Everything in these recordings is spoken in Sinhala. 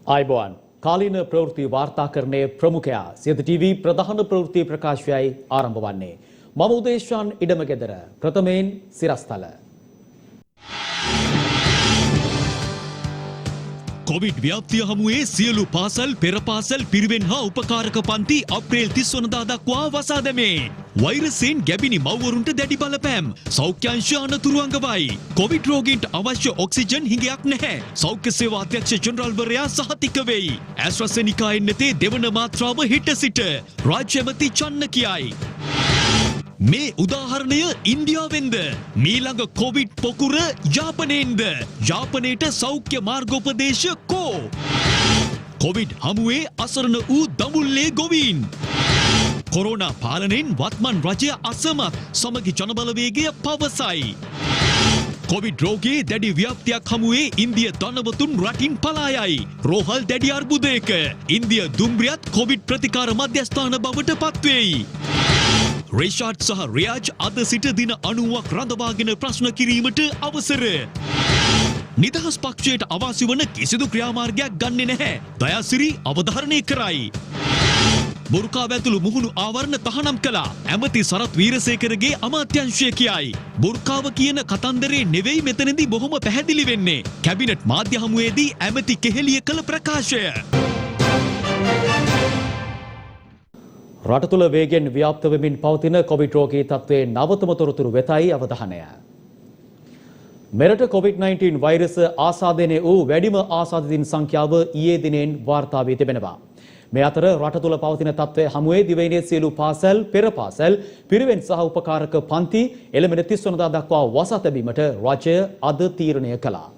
आयुबोन कालीन प्रवृत्ति वार्ताकरणे प्रमुखया सियत टीवी प्रधान प्रवृत्ति प्रकाशयයි ආරම්භ වන්නේ මම උදේශාන් ඉඩමගෙදර ප්‍රථමයෙන් සිරස්තල කොවිඩ් ව්‍යාප්තිය හමුවේ සියලු පාසල් පෙර පාසල් පිරිවෙන් හා උපකාරක පන්ති අප්‍රේල් 30 වනදා දක්වා වසා දැමේ. වෛරසයෙන් ගැබිණි මව්වරුන්ට දැඩි බලපෑම්. සෞඛ්‍ය අංශ අනතුරු අඟවයි. කොවිඩ් රෝගීන්ට අවශ්‍ය ඔක්සිජන් හිඟයක් නැහැ. සෞඛ්‍ය සේවා අධ්‍යක්ෂ ජෙනරාල්වරයා සහතික වෙයි. ඇස්ට්‍රාසෙනිකා එන්නතේ දෙවන මාත්‍රාව හිට සිට රාජ්‍ය ඇමති චන්න කියයි. මේ උදාහරණය ඉන්දියාවෙන්ද මීළඟ කොවිඩ් පොකුර යාපනයෙන්ද යාපනයට සෞඛ්‍ය මාර්ගෝපදේශ කෝ කොවිඩ් හමුවේ අසරණ වූ දඹුල්ලේ ගොවීන් කොරෝනා පාලනයෙන් වත්මන් රජය අසමත් සමගි ජනබලවේගය පවසයි කොවිඩ් රෝගයේ දැඩි ව්‍යාප්තියක් හමුවේ ඉන්දිය ධනවතුන් රටින් පලා යයි රෝහල් දැඩි අර්බුදයක ඉන්දිය දුම්රියත් කොවිඩ් ප්‍රතිකාර මධ්‍යස්ථාන බවට පත්වෙයි රිෂාඩ් සහ රියාජ් අද සිට දින 90ක් රඳවාගෙන ප්‍රශ්න කිරීමට අවසර. නිදහස් පක්ෂයට අවාසි වන කිසිදු ක්‍රියාමාර්ගයක් ගන්නෙ නැහැ. දයාසිරි අවධාරණය කරයි. බුර්කාව ඇතුළු මුහුණු ආවරණ තහනම් කළා. ඇමති සරත් වීරසේකරගේ අමාත්‍යංශය කියයි. බුර්කාව කියන කතන්දරේ නෙවෙයි මෙතනදී බොහොම පැහැදිලි වෙන්නේ. කැබිනට් මාධ්‍ය හමුවේදී ඇමති කෙහෙලිය කළ ප්‍රකාශය. රට තුළ වේගෙන් ව්‍යාප්ත වෙමින් පවතින කොවිඩ් රෝගී තත්ත්වයේ නවතම තොරතුරු වෙතයි අවධානය. මෙරට කොවිඩ්-19 වෛරස ආසාදනය වූ වැඩිම ආසාදිතින් සංඛ්‍යාව ඊයේ දිනෙන් වාර්තා වී තිබෙනවා. මේ අතර රට තුළ පවතින තත්ත්වය හමුවේ දිවයිනේ සියලු පාසල්, පෙර පාසල්, පිරිවෙන් සහ උපකාරක පන්ති එළඹෙන 30 වනදා දක්වා වසා තැබීමට රජය අද තීරණය කළා.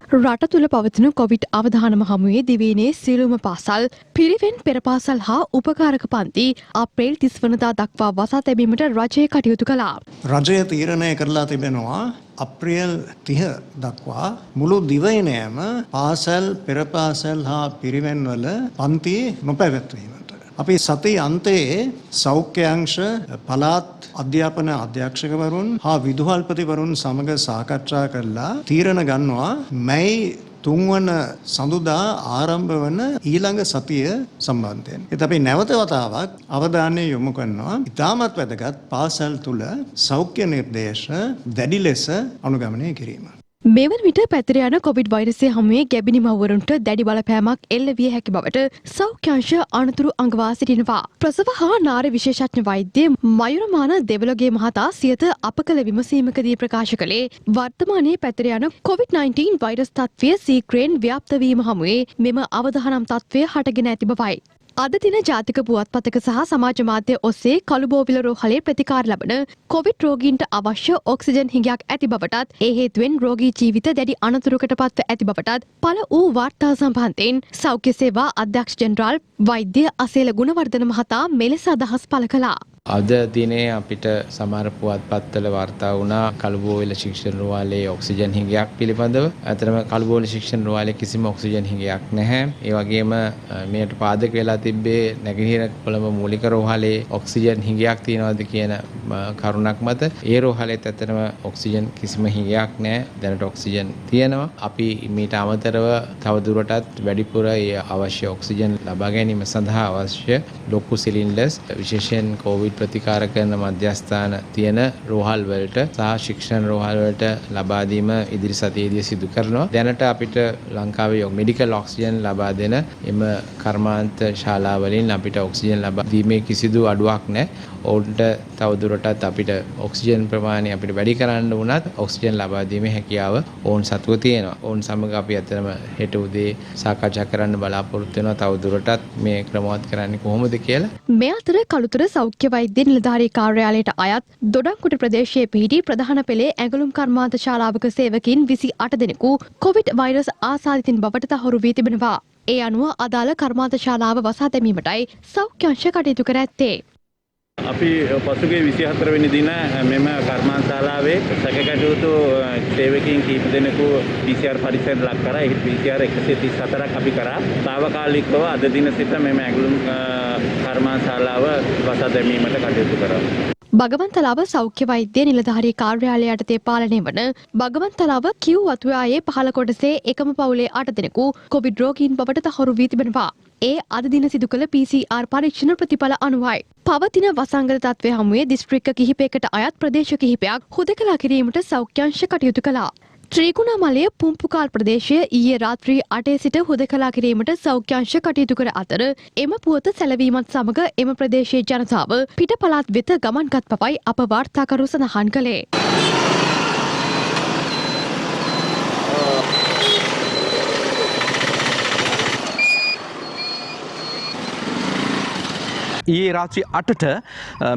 රට තුළ පවතින කොවිඩ් අවධානම හමුවේ දිවයිනේ සියලුම පාසල්, පිරිවෙන් පෙර පාසල් හා උපකාරක පන්ති අප්‍රේල් 30 වනදා දක්වා වසා තැබීමට රජය කටයුතු කළා. රජය තීරණය කරලා තිබෙනවා අප්‍රේල් 30 දක්වා මුළු දිවයිනයම පාසල්, පෙර පාසල් හා පිරිවෙන් වල පන්ති නොපැවැත්වීමට. අපි සති අන්තයේ සෞඛ්‍ය අංශ පළාත් අධ්‍යාපන අධ්‍යක්ෂකවරුන් හා විදුහල්පතිවරුන් සමග සාකච්ඡා කරලා තීරණ ගන්නවා මැයි 3 වන සඳුදා ආරම්භ වන ඊළඟ සතිය සම්බන්ධයෙන්. ඒත් අපි නැවත වතාවක් අවධානය යොමු කරනවා ඉතාමත් වැදගත් පාසල් තුල සෞඛ්‍ය නිර්දේශ දැඩි ලෙස අනුගමනය කිරීම. මෙවන විට පැතිර යන කොවිඩ් වෛරසය හමුවේ ගැබිණි මව්වරුන්ට දැඩි බලපෑමක් එල්ල විය හැකි බවට සෞඛ්‍ය අංශ අනතුරු අඟවා සිටිනවා. ප්‍රසව හා නාරි විශේෂඥ වෛද්‍ය මයුරමාන දෙවලගේ මහතා සියත අප කළ විමසීමකදී ප්‍රකාශ කළේ වර්තමානයේ පැතිර යන කොවිඩ්-19 වෛරස් තත්ත්වය සීක්‍රයෙන් ව්‍යාප්ත වීම හමුවේ මෙම අවදානම් තත්ත්වය හටගෙන ඇති බවයි. අද දින ජාතික පුවත්පතක සහ සමාජ මාධ්‍ය ඔස්සේ කළුබෝවිල රෝහලේ ප්‍රතිකාර ලබන කොවිඩ් රෝගීන්ට අවශ්‍ය ඔක්සිජන් හිඟයක් ඇති බවටත් ඒ හේතුවෙන් රෝගී ජීවිත දැඩි අනතුරකට පත්ව ඇති බවටත් පළ වූ වාර්තා සම්බන්ධයෙන් සෞඛ්‍ය සේවා අධ්‍යක්ෂ ජෙනරාල් වෛද්‍ය අසේල ගුණවර්ධන මහතා මෙලෙස අදහස් පළ කළා. අද දිනේ අපිට සමහර පුවත්පත්වල වාර්තා වුණා කළුබෝවිල ශික්ෂණ රෝහලේ ඔක්සිජන් හිඟයක් පිළිබඳව. අතරම කළුබෝවිල ශික්ෂණ රෝහලේ කිසිම ඔක්සිජන් හිඟයක් නැහැ. ඒ වගේම මේකට පාදක වෙලා තිබ්බේ නැගෙනහිර කොළඹ මූලික රෝහලේ ඔක්සිජන් හිඟයක් තියනවාද කියන කරුණක් මත ඒ රෝහලේත් ඇත්තටම ඔක්සිජන් කිසිම හිඟයක් නැහැ. දැනට ඔක්සිජන් තියෙනවා. අපි මීට අමතරව තව දුරටත් වැඩිපුර ඒ අවශ්‍ය ඔක්සිජන් ලබා ගැනීම සඳහා අවශ්‍ය ලොකු සිලින්ඩර්ස් විශේෂයෙන් කොවිඩ් ප්‍රතිකාර කරන මධ්‍යස්ථාන තියෙන රෝහල් වලට සහ ශික්ෂණ රෝහල් වලට ලබා දීම ඉදිරි සතියේදී සිදු කරනවා. දැනට අපිට ලංකාවේ මෙඩිකල් ඔක්සිජන් ලබා දෙන එම කර්මාන්ත ශාලා වලින් අපිට ඔක්සිජන් ලබා දීමේ කිසිදු අඩුවක් නැහැ. ඔවුන්ට තවදුරටත් අපිට ඔක්සිජන් ප්‍රමාණය අපිට වැඩි කරන්න වුණත් ඔක්සිජන් ලබා දීමේ හැකියාව ඔවුන් සතුව තියෙනවා. ඔවුන් සමග අපි අතරම හෙට උදේ සාකච්ඡා කරන්න බලාපොරොත්තු වෙනවා තවදුරටත් මේ ක්‍රමවත් කරන්නේ කොහොමද කියලා. මේ අතර කළුතර සෞඛ්‍ය වෛද්‍ය නිලධාරී කාර්යාලයට අයත් දොඩංකුට ප්‍රදේශයේ පිහිටි ප්‍රධාන පෙළේ ඇඟලුම් කර්මාන්ත ශාලාවක සේවකයින් 28 දෙනෙකු කොවිඩ් වෛරස් ආසාදිතින් බවට තහවුරු වී තිබෙනවා. ඒ අනුව අදාළ කර්මාන්ත ශාලාව වසා දැමීමටයි සෞඛ්‍ය අංශ කටයුතු කර ඇත්තේ. අපි පසුගිය 24 වෙනි දින මෙම කර්මාන්තශාලාවේ සැකකටයුතු සේවකයන් කීප දෙනෙකු PCR පරීක්ෂණයට ලක් කරා. ඒ PCR 134ක් අපි කරා. తాවකාලිකව අද දින සිට මෙම ඇඟලුම් කර්මාන්තශාලාව වසා දැමීමට කටයුතු කරා. බගවන්තලාව සෞඛ්‍ය වෛද්‍ය නිලධාරී කාර්යාලය යටතේ පාලනය වන බගවන්තලාව කිව් වතුආයේ පහළ කොටසේ එකම පවුලේ 8 දෙනෙකු කොවිඩ් රෝගීන් බවට තහවුරු වී තිබෙනවා. ඒ අද දින සිදු කළ PCR පරීක්ෂණ ප්‍රතිඵල අනුවයි. පවතින වසංගත තත්ත්වය හමුවේ දිස්ත්‍රික්ක කිහිපයකට අයත් ප්‍රදේශ කිහිපයක් හුදකලා කිරීමට සෞඛ්‍යංශ කටයුතු කළා. ත්‍රිකුණාමලය පුම්පුකාල් ප්‍රදේශය ඊයේ රාත්‍රී 8 සිට හුදකලා කිරීමට සෞඛ්‍යංශ කටයුතු කර අතර එම පුවත සැලවීමත් සමග එම ප්‍රදේශයේ ජනතාව පිට පළාත් වෙත ගමන්ගත් බවයි අප වාර්තාකරු සඳහන් කළේ. ඊයේ රාත්‍රී 8ට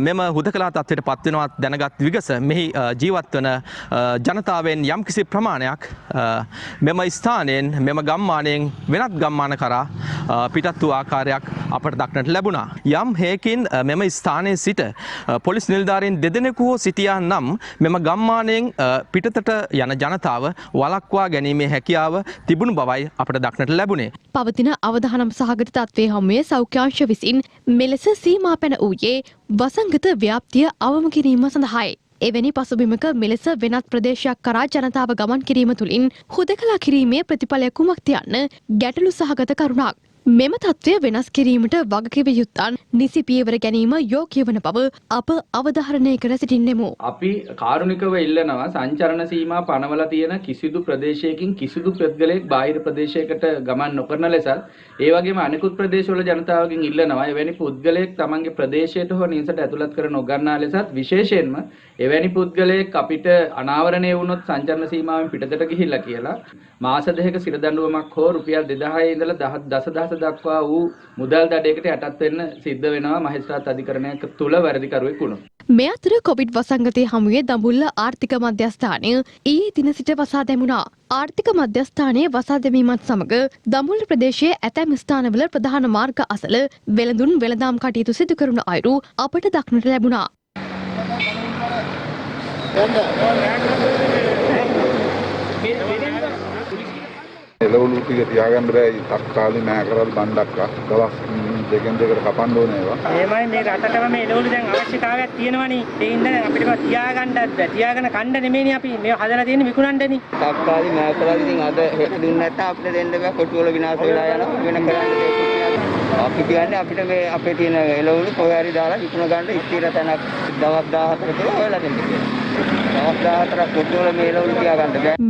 මෙම හුදකලා තත්ත්වයට පත්වෙනවා දැනගත් විගස මෙහි ජීවත් වන ජනතාවෙන් යම්කිසි ප්‍රමාණයක් මෙම ස්ථානයෙන් මෙම ගම්මානයෙන් වෙනත් ගම්මාන කරා පිටත් වූ ආකාරයක් අපට දක්නට ලැබුණා. යම් හේකින් මෙම ස්ථානයේ සිට පොලිස් නිලධාරීන් දෙදෙනෙකු හෝ සිටියා නම් මෙම ගම්මානයෙන් පිටතට යන ජනතාව වළක්වා ගැනීමේ හැකියාව තිබුණු බවයි අපට දක්නට ලැබුණේ. පවතින අවධානම් සහගත තත්ත්වයේ හමුවේ සෞඛ්‍යාංශ විසින් මෙලෙස සීමා පැන වූයේ වසංගත ව්‍යාප්තිය අවම කිරීම සඳහායි. එවැනි පසුබිමක මෙලෙස වෙනත් ප්‍රදේශයක් කරා ජනතාව ගමන් කිරීම තුළින් හුදකලා කිරීමේ ප්‍රතිඵලය කුමක්ද යන්න ගැටලු සහගත කරුණක්. මෙම තත්ත්වය වෙනස් කිරීමට වගකිව යුත්තන් නිසි පියවර ගැනීම යෝග්‍ය වන බව අප අවධාරණය කර සිටින්නෙමු. අපි කාරුණිකව ඉල්ලනවා සංචරණ සීමා පනවලා තියෙන කිසිදු ප්‍රදේශයකින් කිසිදු පුද්ගලයෙක් බාහිර ප්‍රදේශයකට ගමන් නොකරන ලෙසත් ඒ වගේම අනෙකුත් ප්‍රදේශවල ජනතාවගෙන් ඉල්ලනවා එවැනි පුද්ගලයෙක් තමන්ගේ ප්‍රදේශයට හෝ නිවසට ඇතුළත් කර නොගන්නා ලෙසත් විශේෂයෙන්ම එවැනි පුද්ගලයෙක් අපිට අනාවරණය වුණොත් සංචරණ සීමාවෙන් පිටතට ගිහිල්ලා කියලා මාස දෙකක සිර දඬුවමක් හෝ රුපියල් 2000 ඉඳලා 10000 දක්වා වූ මුදල් දඩයකට යටත් වෙන්න සිද්ධ වෙනවා මහේස්ත්‍රාත් අධිකරණයක තුල වැරදිකරුවෙක් වුණොත්. මේ අතර කොවිඩ් වසංගතයේ හමුවේ දඹුල්ල ආර්ථික මධ්‍යස්ථානය ඊයේ දින සිට වසා දැමුණා. ආර්ථික මධ්‍යස්ථානයේ වසා දැමීමත් සමග දඹුල්ල ප්‍රදේශයේ ඇතැම් ස්ථානවල ප්‍රධාන මාර්ග අසල වෙළඳුන් වෙළඳාම් කටයුතු සිදු කරන අයුරු අපට දක්නට ලැබුණා. එළවලු ටික තියාගන්න බෑ තක්කාලි නෑ කරල් බණ්ඩක්කා දවස් දෙකෙන් දෙකට කපන්න ඕනේ ඒවා. එහෙමයි මේ රටටම මේ එළවලු දැන් අවශ්‍යතාවයක් තියෙනවනේ. ඒ හින්දා අපිට තියාගන්නත් බෑ. තියාගෙන කන්න නෙමෙයිනේ අපි මේ හදලා තියෙන්නේ විකුණන්නනේ. තක්කාලි නෑ කරල් ඉතින් අද දුන්න නැත්නම් අපිට දෙන්න බෑ කොටු වල විනාශ වෙලා යනවා වෙන කරන්න දෙයක් නෑ. අපි කියන්නේ අපිට මේ අපේ තියෙන එළවලු කොහේ හරි දාලා විකුණ ගන්න ඉස්තිර තැනක් දවස් 14 කට හොයලා දෙන්න කියලා.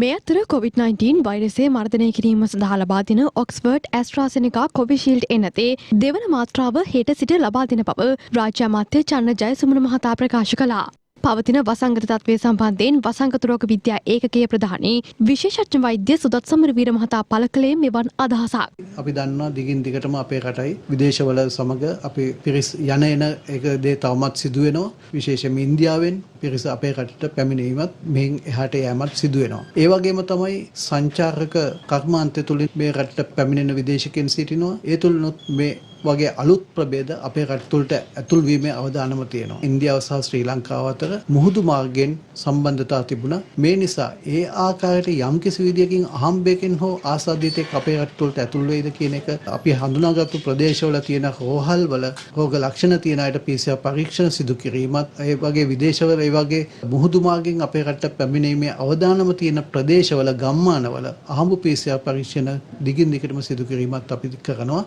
මේ අතර COVID-19 වෛරසය මර්ධනය කිරීම සඳහා ලබා දෙන ඔක්ස්ෆර්ඩ් ඇස්ට්‍රාසෙනිකා කොවිෂීල්ඩ් එනතේ දෙවන මාත්‍රාව හෙට සිට ලබා දෙන බව රාජ්‍ය අමාත්‍ය චන්න ජයසුමන මහතා ප්‍රකාශ කළා. පවතින වසංගත තත්ත්වය සම්බන්ධයෙන් වසංගත රෝග විද්‍යා ඒකකයේ ප්‍රධානී විශේෂඥ වෛද්‍ය සුදත් සමරවීර මහතා පළ කළේ මෙවන් අදහසක්. අපි දන්නවා දිගින් දිගටම අපේ රටයි විදේශවල සමග අපේ පිරිස් යන එන එක දේ තවමත් සිදු වෙනවා. විශේෂයෙන්ම ඉන්දියාවෙන් පිරිස අපේ රටට පැමිණීමත් මෙහින් එහාට යෑමත් සිදු වෙනවා. ඒ වගේම තමයි සංචාරක කර්මාන්තය තුලින් මේ රටට පැමිණෙන විදේශිකයන් සිටිනවා. ඒ තුලිනුත් මේ වගේ අලුත් ප්‍රභේද අපේ රට තුළට ඇතුල් වීමේ අවදානම තියෙනවා. ඉන්දියාව සහ ශ්‍රී ලංකාව අතර මුහුදු මාර්ගයෙන් සම්බන්ධතා තිබුණා. මේ නිසා ඒ ආකාරයට යම්කිසි විදියකින් අහම්බයකින් හෝ ආසාදිතෙක් අපේ රට තුළට ඇතුල් වෙයිද කියන එක අපි හඳුනාගත්තු ප්‍රදේශවල තියෙන රෝහල් වල රෝග ලක්ෂණ තියෙන අයට PCR පරීක්ෂණ සිදු කිරීමත් ඒ වගේ විදේශවල ඒ වගේ මුහුදු මාර්ගයෙන් අපේ රටට පැමිණීමේ අවදානම තියෙන ප්‍රදේශවල ගම්මානවල අහඹු PCR පරීක්ෂණ දිගින් දිගටම සිදු කිරීමත් අපි කරනවා.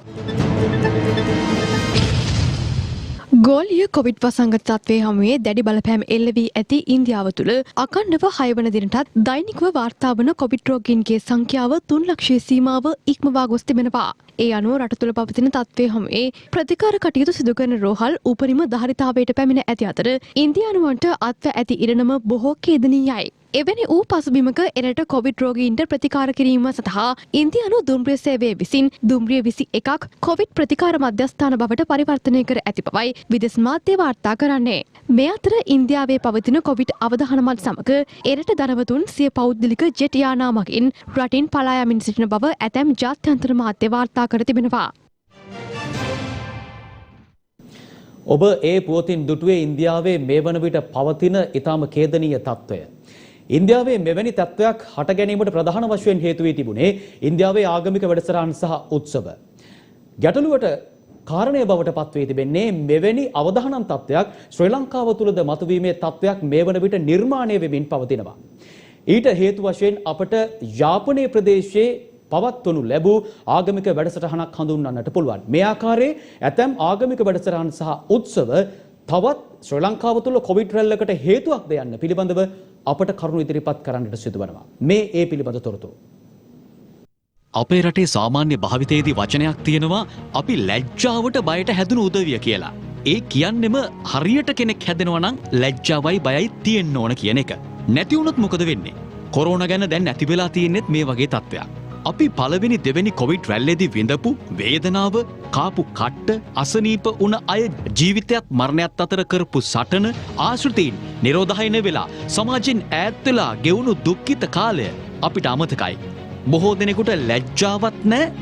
ගෝලීය කොවිඩ් වසංගත තත්ත්වයේ හමුවේ දැඩි බලපෑම් එල්ල වී ඇති ඉන්දියාව තුළ අඛණ්ඩව 6 වන දිනටත් දෛනිකව වාර්තා වන කොවිඩ් රෝගීන්ගේ සංඛ්‍යාව 3 ලක්ෂයේ සීමාව ඉක්මවා ගොස් තිබෙනවා. ඒ අනුව රට තුළ පවතින තත්ත්වයේ හමුවේ ප්‍රතිකාර කටයුතු සිදු කරන රෝහල් උපරිම ධාරිතාවයට පැමිණ ඇති අතර ඉන්දියානුවන්ට අත්ව ඇති ඉරණම බොහෝ ඛේදනීයයි. එවැනි වූ පසුබිමක එරට කොවිඩ් රෝගීන්ට ප්‍රතිකාර කිරීම සඳහා ඉන්දියානු දුම්රිය සේවය විසින් දුම්රිය 21ක් කොවිඩ් ප්‍රතිකාර මධ්‍යස්ථාන බවට පරිවර්තනය කර ඇති බවයි විදේශ මාධ්‍ය වාර්තා කරන්නේ. මේ අතර ඉන්දියාවේ පවතින කොවිඩ් අවධානමත් සමග එරට ධනවතුන් සිය පෞද්ගලික ජෙට් යානා මගින් රටින් පලා යමින් සිටින බව ඇතැම් ජාත්‍යන්තර මාධ්‍ය වාර්තා කර තිබෙනවා. ඔබ ඒ පුවතින් දුටුවේ ඉන්දියාවේ මේ වන විට පවතින ඊටම ඛේදනීය තත්ත්වය. ඉන්දියාවේ මෙවැනි තත්ත්වයක් හට ගැනීමට ප්‍රධාන වශයෙන් හේතු වී තිබුණේ ඉන්දියාවේ ආගමික වැඩසටහන් සහ උත්සව. ගැටලුවට කාරණය බවට පත්වී තිබෙන්නේ මෙවැනි අවදානම් තත්ත්වයක් ශ්‍රී ලංකාව තුළද මතුවීමේ තත්ත්වයක් මේ වන විට නිර්මාණය වෙමින් පවතිනවා. ඊට හේතු වශයෙන් අපට යාපනයේ ප්‍රදේශයේ පවත්වනු ලැබූ ආගමික වැඩසටහනක් හඳුන්වන්නට පුළුවන්. මේ ආකාරයේ ඇතැම් ආගමික වැඩසටහන් සහ උත්සව තවත් ශ්‍රී ලංකාව තුළ කොවිඩ් රැල්ලකට හේතුවක්ද යන්න පිළිබඳව අපට කරුණු ඉදිරිපත් කරන්නට සිදුවනවා. මේ ඒ පිළිබඳ තොරතුරු. අපේ රටේ සාමාන්‍ය භාවිතයේදී වචනයක් තියෙනවා අපි ලැජ්ජාවට බයට හැදුණු උදවිය කියලා. ඒ කියන්නෙම හරියට කෙනෙක් හැදෙනවා නම් ලැජ්ජාවයි බයයි තියෙන්න ඕන කියන එක. නැති වුණොත් මොකද වෙන්නේ? කොරෝනා ගැන දැන් නැති වෙලා තියෙන්නේත් මේ වගේ තත්ත්වයක්. අපි පළවෙනි දෙවෙනි කොවිඩ් රැල්ලේදී විඳපු වේදනාව, කාපු කට්ට, අසනීප වුණ අය ජීවිතයත් මරණයත් අතර කරපු සටන, ආශ්‍රිතීන් නිරෝධායන වෙලා සමාජයෙන් ඈත් වෙලා ගෙවුණු දුක්ඛිත කාලය අපිට අමතකයි. බොහෝ දෙනෙකුට ලැජ්ජාවක් නැහැ,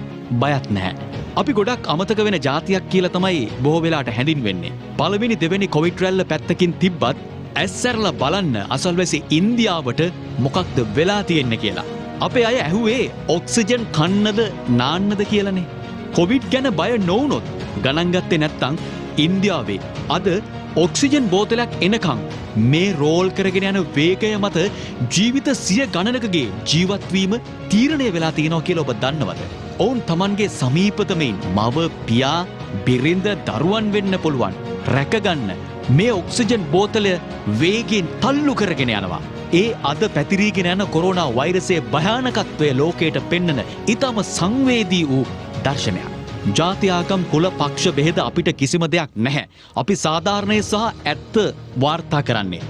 බයක් නැහැ. අපි ගොඩක් අමතක වෙන જાතියක් කියලා තමයි බොහෝ වෙලාවට හැඳින්වෙන්නේ. පළවෙනි දෙවෙනි කොවිඩ් රැල්ල පැත්තකින් තිබ්බත් ඇස්සැරලා බලන්න අසල්වැසි ඉන්දියාවට මොකක්ද වෙලා තියෙන්නේ කියලා. අපේ අය ඇහුවේ ඔක්සිජන් කන්නද නාන්නද කියලානේ. කොවිඩ් ගැන බය නොවුනොත් ගණන් ගත්තේ නැත්තම් ඉන්දියාවේ අද ඔක්සිජන් බෝතලයක් එනකම් මේ රෝල් කරගෙන යන වේගය මත ජීවිත 100 ගණනකගේ ජීවත් වීම තීරණය වෙලා තියෙනවා කියලා ඔබ දන්නවද? ඔවුන් Tamanගේ සමීපතමයින් මව, පියා, බිරිඳ, දරුවන් වෙන්න පුළුවන් රැකගන්න මේ ඔක්සිජන් බෝතලය වේගෙන් තල්ලු කරගෙන යනවා. ඒ අද පැතිරීගෙන යන කොරෝනා වෛරසයේ භයානකත්වය ලෝකයට පෙන්වන ඊටම සංවේදී වූ දර්ශනයක්. ජාති ආගම් කුල පක්ෂ බෙහෙද අපිට කිසිම දෙයක් නැහැ. අපි සාධාරණය සහ ඇත්ත වාර්තා කරන්නේ.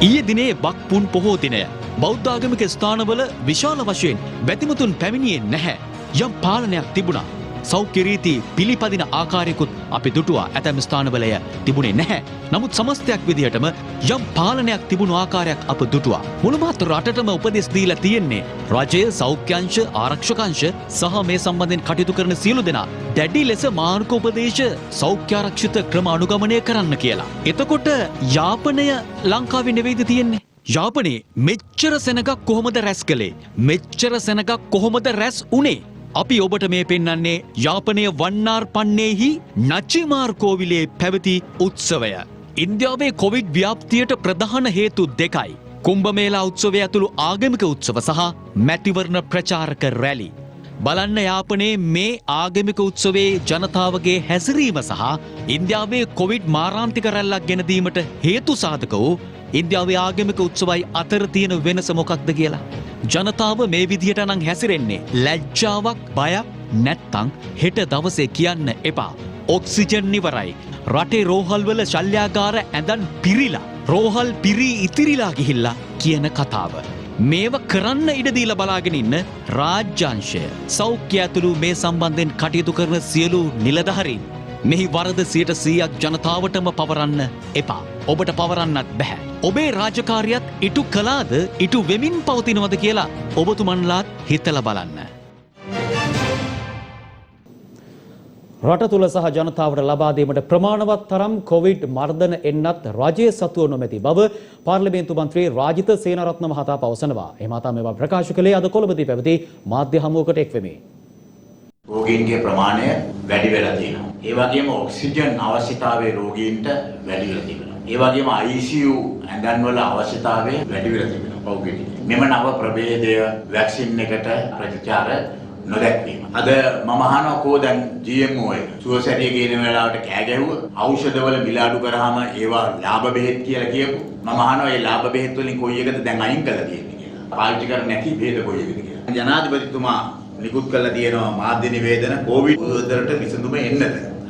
ඊයේ දිනේ බක්පුන් පොහෝ දිනය බෞද්ධාගමික ස්ථානවල විශාල වශයෙන් බැතිමතුන් පැමිණියේ නැහැ. යම් පාලනයක් තිබුණා. සෞඛ්‍ය රීති පිළිපදින ආකාරයකුත් අපි දුටුවා. ඇතැම් ස්ථානවල තිබුණේ නැහැ. නමුත් සමස්තයක් විදිහටම යම් පාලනයක් තිබුණු ආකාරයක් අප දුටුවා. මුළුමහත් රටටම උපදෙස් දීලා තියෙන්නේ රජය, සෞඛ්‍ය අංශ, ආරක්ෂක අංශ සහ මේ සම්බන්ධයෙන් කටයුතු කරන සියලු දෙනා දැඩි ලෙස මානක උපදේශ සෞඛ්‍ය ආරක්ෂිත ක්‍රම අනුගමනය කරන්න කියලා. එතකොට යාපනය ලංකාවේ නෙවෙයිද තියෙන්නේ? යාපනයේ මෙච්චර සෙනගක් කොහොමද රැස් කළේ? මෙච්චර සෙනගක් කොහොමද රැස් උනේ? අපි ඔබට මේ පෙන්වන්නේ යාපනයේ වන්නාර්පන්නේහි නචිමාර් කෝවිලේ පැවති උත්සවය. ඉන්දියාවේ කොවිඩ් ව්‍යාප්තියට ප්‍රධාන හේතු දෙකයි. කුම්භමේලා උත්සවය ඇතුළු ආගමික උත්සව සහ මැතිවරණ ප්‍රචාරක රැලි. බලන්න යාපනයේ මේ ආගමික උත්සවයේ ජනතාවගේ හැසිරීම සහ ඉන්දියාවේ කොවිඩ් මාරාන්තික රැල්ලක් ගෙන දීමට හේතු සාධක වූ ඉන්දියාවේ ආගමික උත්සවයි අතර තියෙන වෙනස මොකක්ද කියලා. ජනතාව මේ විදිහට නම් හැසිරෙන්නේ ලැජ්ජාවක්, බයක් නැත්තම් හෙට දවසේ කියන්න එපා. ඔක්සිජන් ඉවරයි. රටේ රෝහල් වල ශල්‍යාගාර ඇඳන් පිරිලා, රෝහල් පිරී ඉතිරිලා ගිහිල්ලා කියන කතාව. මේව කරන්න ඉඩ දීලා බලාගෙන ඉන්න රාජ්‍යාංශය, සෞඛ්‍ය ඇතුළු මේ සම්බන්ධයෙන් කටයුතු කරන සියලු නිලධාරීන් මෙහි වරද 100% ජනතාවටම පවරන්න එපා. ඔබට පවරන්නත් බෑ. ඔබේ රාජකාරියත් ඉටු කළාද, ඉටු වෙමින් පවතිනවද කියලා ඔබතුමන්ලාත් හිතලා බලන්න. රට තුළ සහ ජනතාවට ලබා දීමට ප්‍රමාණවත් තරම් කොවිඩ් මර්ධන එන්නත් රජයේ සතුව නොමැති බව පාර්ලිමේන්තු මන්ත්‍රී රාජිත සේනාරත්න මහතා පවසනවා. එම මහතා මේවා ප්‍රකාශ කළේ අද කොළඹදී පැවති මාධ්‍ය හමුවකට එක්වෙමින්. රෝගීන්ගේ ප්‍රමාණය වැඩි වෙලා තියෙනවා. ඒ වගේම ඔක්සිජන් අවශ්‍යතාවය රෝගීන්ට වැඩි වෙලා තිබෙනවා. ඒ වගේම ICU ඇඳන් වල අවශ්‍යතාවය වැඩි වෙලා තිබෙනවා පෞද්ගලික. මෙම නව ප්‍රභේදය වැක්සින් එකට ප්‍රතිචාර නොදැක්වීම. අද මම අහනවා කෝ දැන් GMO එක සුවසැරිය කියන වෙලාවට කෑ ගැහුවා. ඖෂධවල මිල අඩු කරාම ඒවා ලාභ බෙහෙත් කියලා කියපු. මම අහනවා මේ ලාභ බෙහෙත් වලින් කොයි එකද දැන් අයින් කරලා තියෙන්නේ කියලා. පාවිච්චි කර නැති බෙහෙත කොයි එකද කියලා. ජනාධිපතිතුමා නිකුත් කරලා තියෙනවා මාධ්‍ය නිවේදන කොවිඩ් උදේට විසඳුම එන්නද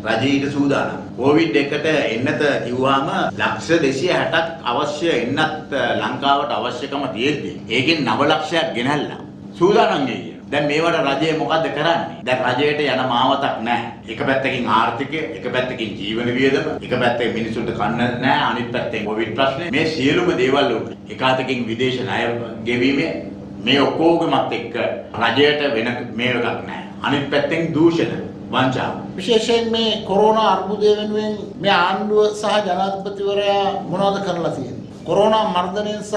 රජය ඊට සූදානම්. කොවිඩ් එකට එන්නත කිව්වම ලක්ෂ 260ක් අවශ්‍ය එන්නත් ලංකාවට අවශ්‍යකම තියෙද්දි ඒකෙන් 9 ලක්ෂයක් ගෙනල්ලා සූදානම් ගියේ. දැන් මේවට රජය මොකද්ද කරන්නේ? දැන් රජයට යන මාවතක් නැහැ. එක පැත්තකින් ආර්ථිකය, එක පැත්තකින් ජීවන වියදම, එක පැත්තකින් මිනිසුන්ට කන්න නැහැ, අනිත් පැත්තෙන් කොවිඩ් ප්‍රශ්නේ. මේ සියලුම දේවල් එක අතකින් විදේශ ණය ගෙවීමේ මේ ඔක්කොගමත් එක්ක රජයට වෙන මේව එකක් නැහැ. අනිත් පැත්තෙන් දූෂණ වංචාව. විශේෂයෙන් මේ කොරෝනා අර්බුදය වෙනුවෙන් මේ ආණ්ඩුව සහ ජනාධිපතිවරයා මොනවද කරලා තියෙන්නේ? කොරෝනා මර්ධනයෙන් සහ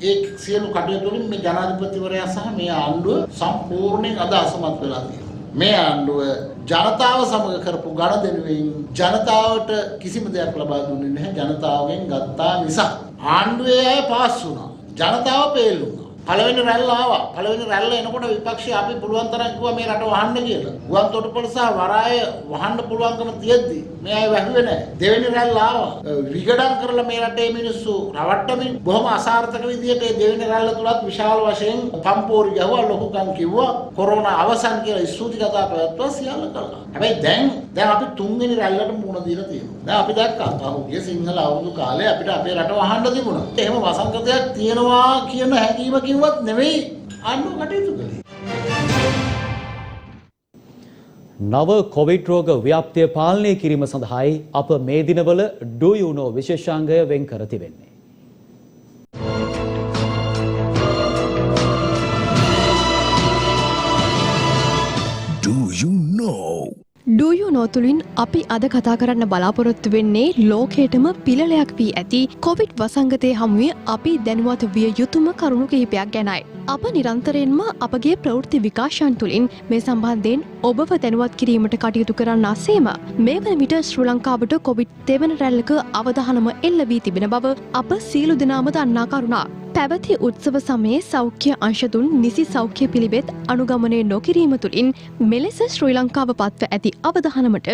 ඒ සියලු කටයුතු වලින් මේ ජනාධිපතිවරයා සහ මේ ආණ්ඩුව සම්පූර්ණයෙන් අද අසමත් වෙලා තියෙනවා. මේ ආණ්ඩුව ජනතාව සමග කරපු ගනුදෙනුවෙන් ජනතාවට කිසිම දෙයක් ලබා දුන්නේ නැහැ. ජනතාවගෙන් ගත්තා නිසා ආණ්ඩුවේ අය පාස් වුණා. ජනතාව පේල් වුණා. පළවෙනි රැල්ල ආවා. පළවෙනි රැල්ල එනකොට විපක්ෂය අපි පුළුවන් තරම් කිව්වා මේ රට වහන්න කියලා. ගුවන් තොටුපළ සහ වරාය වහන්න පුළුවන්කම තියෙද්දි මේ අය වැහුවේ නැහැ. දෙවෙනි රැල්ල ආවා. විගඩම් කරලා මේ රටේ මිනිස්සු රවට්ටමින් බොහොම අසාර්ථක විදියට මේ දෙවෙනි රැල්ල තුලත් විශාල වශයෙන් පම්පෝරි ගහුවා ලොකුකම් කිව්වා. කොරෝනා අවසන් කියලා ස්තුති කතා පැවැත්වුවා සියල්ල කළා. හැබැයි දැන් අපි තුන්වෙනි රැල්ලට මුහුණ දීලා තියෙනවා. දැන් අපි දැක්කා පහුගිය සිංහල අවුරුදු කාලේ අපිට අපේ රට වහන්න තිබුණා. එහෙම වසංගතයක් තියෙනවා කියන හැඟීම කිව්වත් නෙවෙයි ආණ්ඩුව කටයුතු කළේ. නව කොවිඩ් රෝග ව්‍යාප්තිය පාලනය කිරීම සඳහායි අප මේ දිනවල Do You Know විශේෂාංගය වෙන් කර තිබෙන්නේ. Do You Know? Do You Know තුලින් අපි අද කතා කරන්න බලාපොරොත්තු වෙන්නේ ලෝකයටම පිළලයක් වී ඇති කොවිඩ් වසංගතයේ හමුවේ අපි දැනුවත් විය යුතුම කරුණු කිහිපයක් ගැනයි. අප නිරන්තරයෙන්ම අපගේ ප්‍රවෘත්ති විකාශයන් තුළින් මේ සම්බන්ධයෙන් ඔබව දැනුවත් කිරීමට කටයුතු කරන්න අසේම මේ වන විට ශ්‍රී ලංකාවට කොවිඩ් තෙවන රැල්ලක අවධානම එල්ල වී තිබෙන බව අප සියලු දෙනාම දන්නා කරුණක්. පැවති උත්සව සමයේ සෞඛ්‍ය අංශතුන් නිසි සෞඛ්‍ය පිළිවෙත් අනුගමනය නොකිරීම තුළින් මෙලෙස ශ්‍රී ලංකාව පත්ව ඇති අවධානමට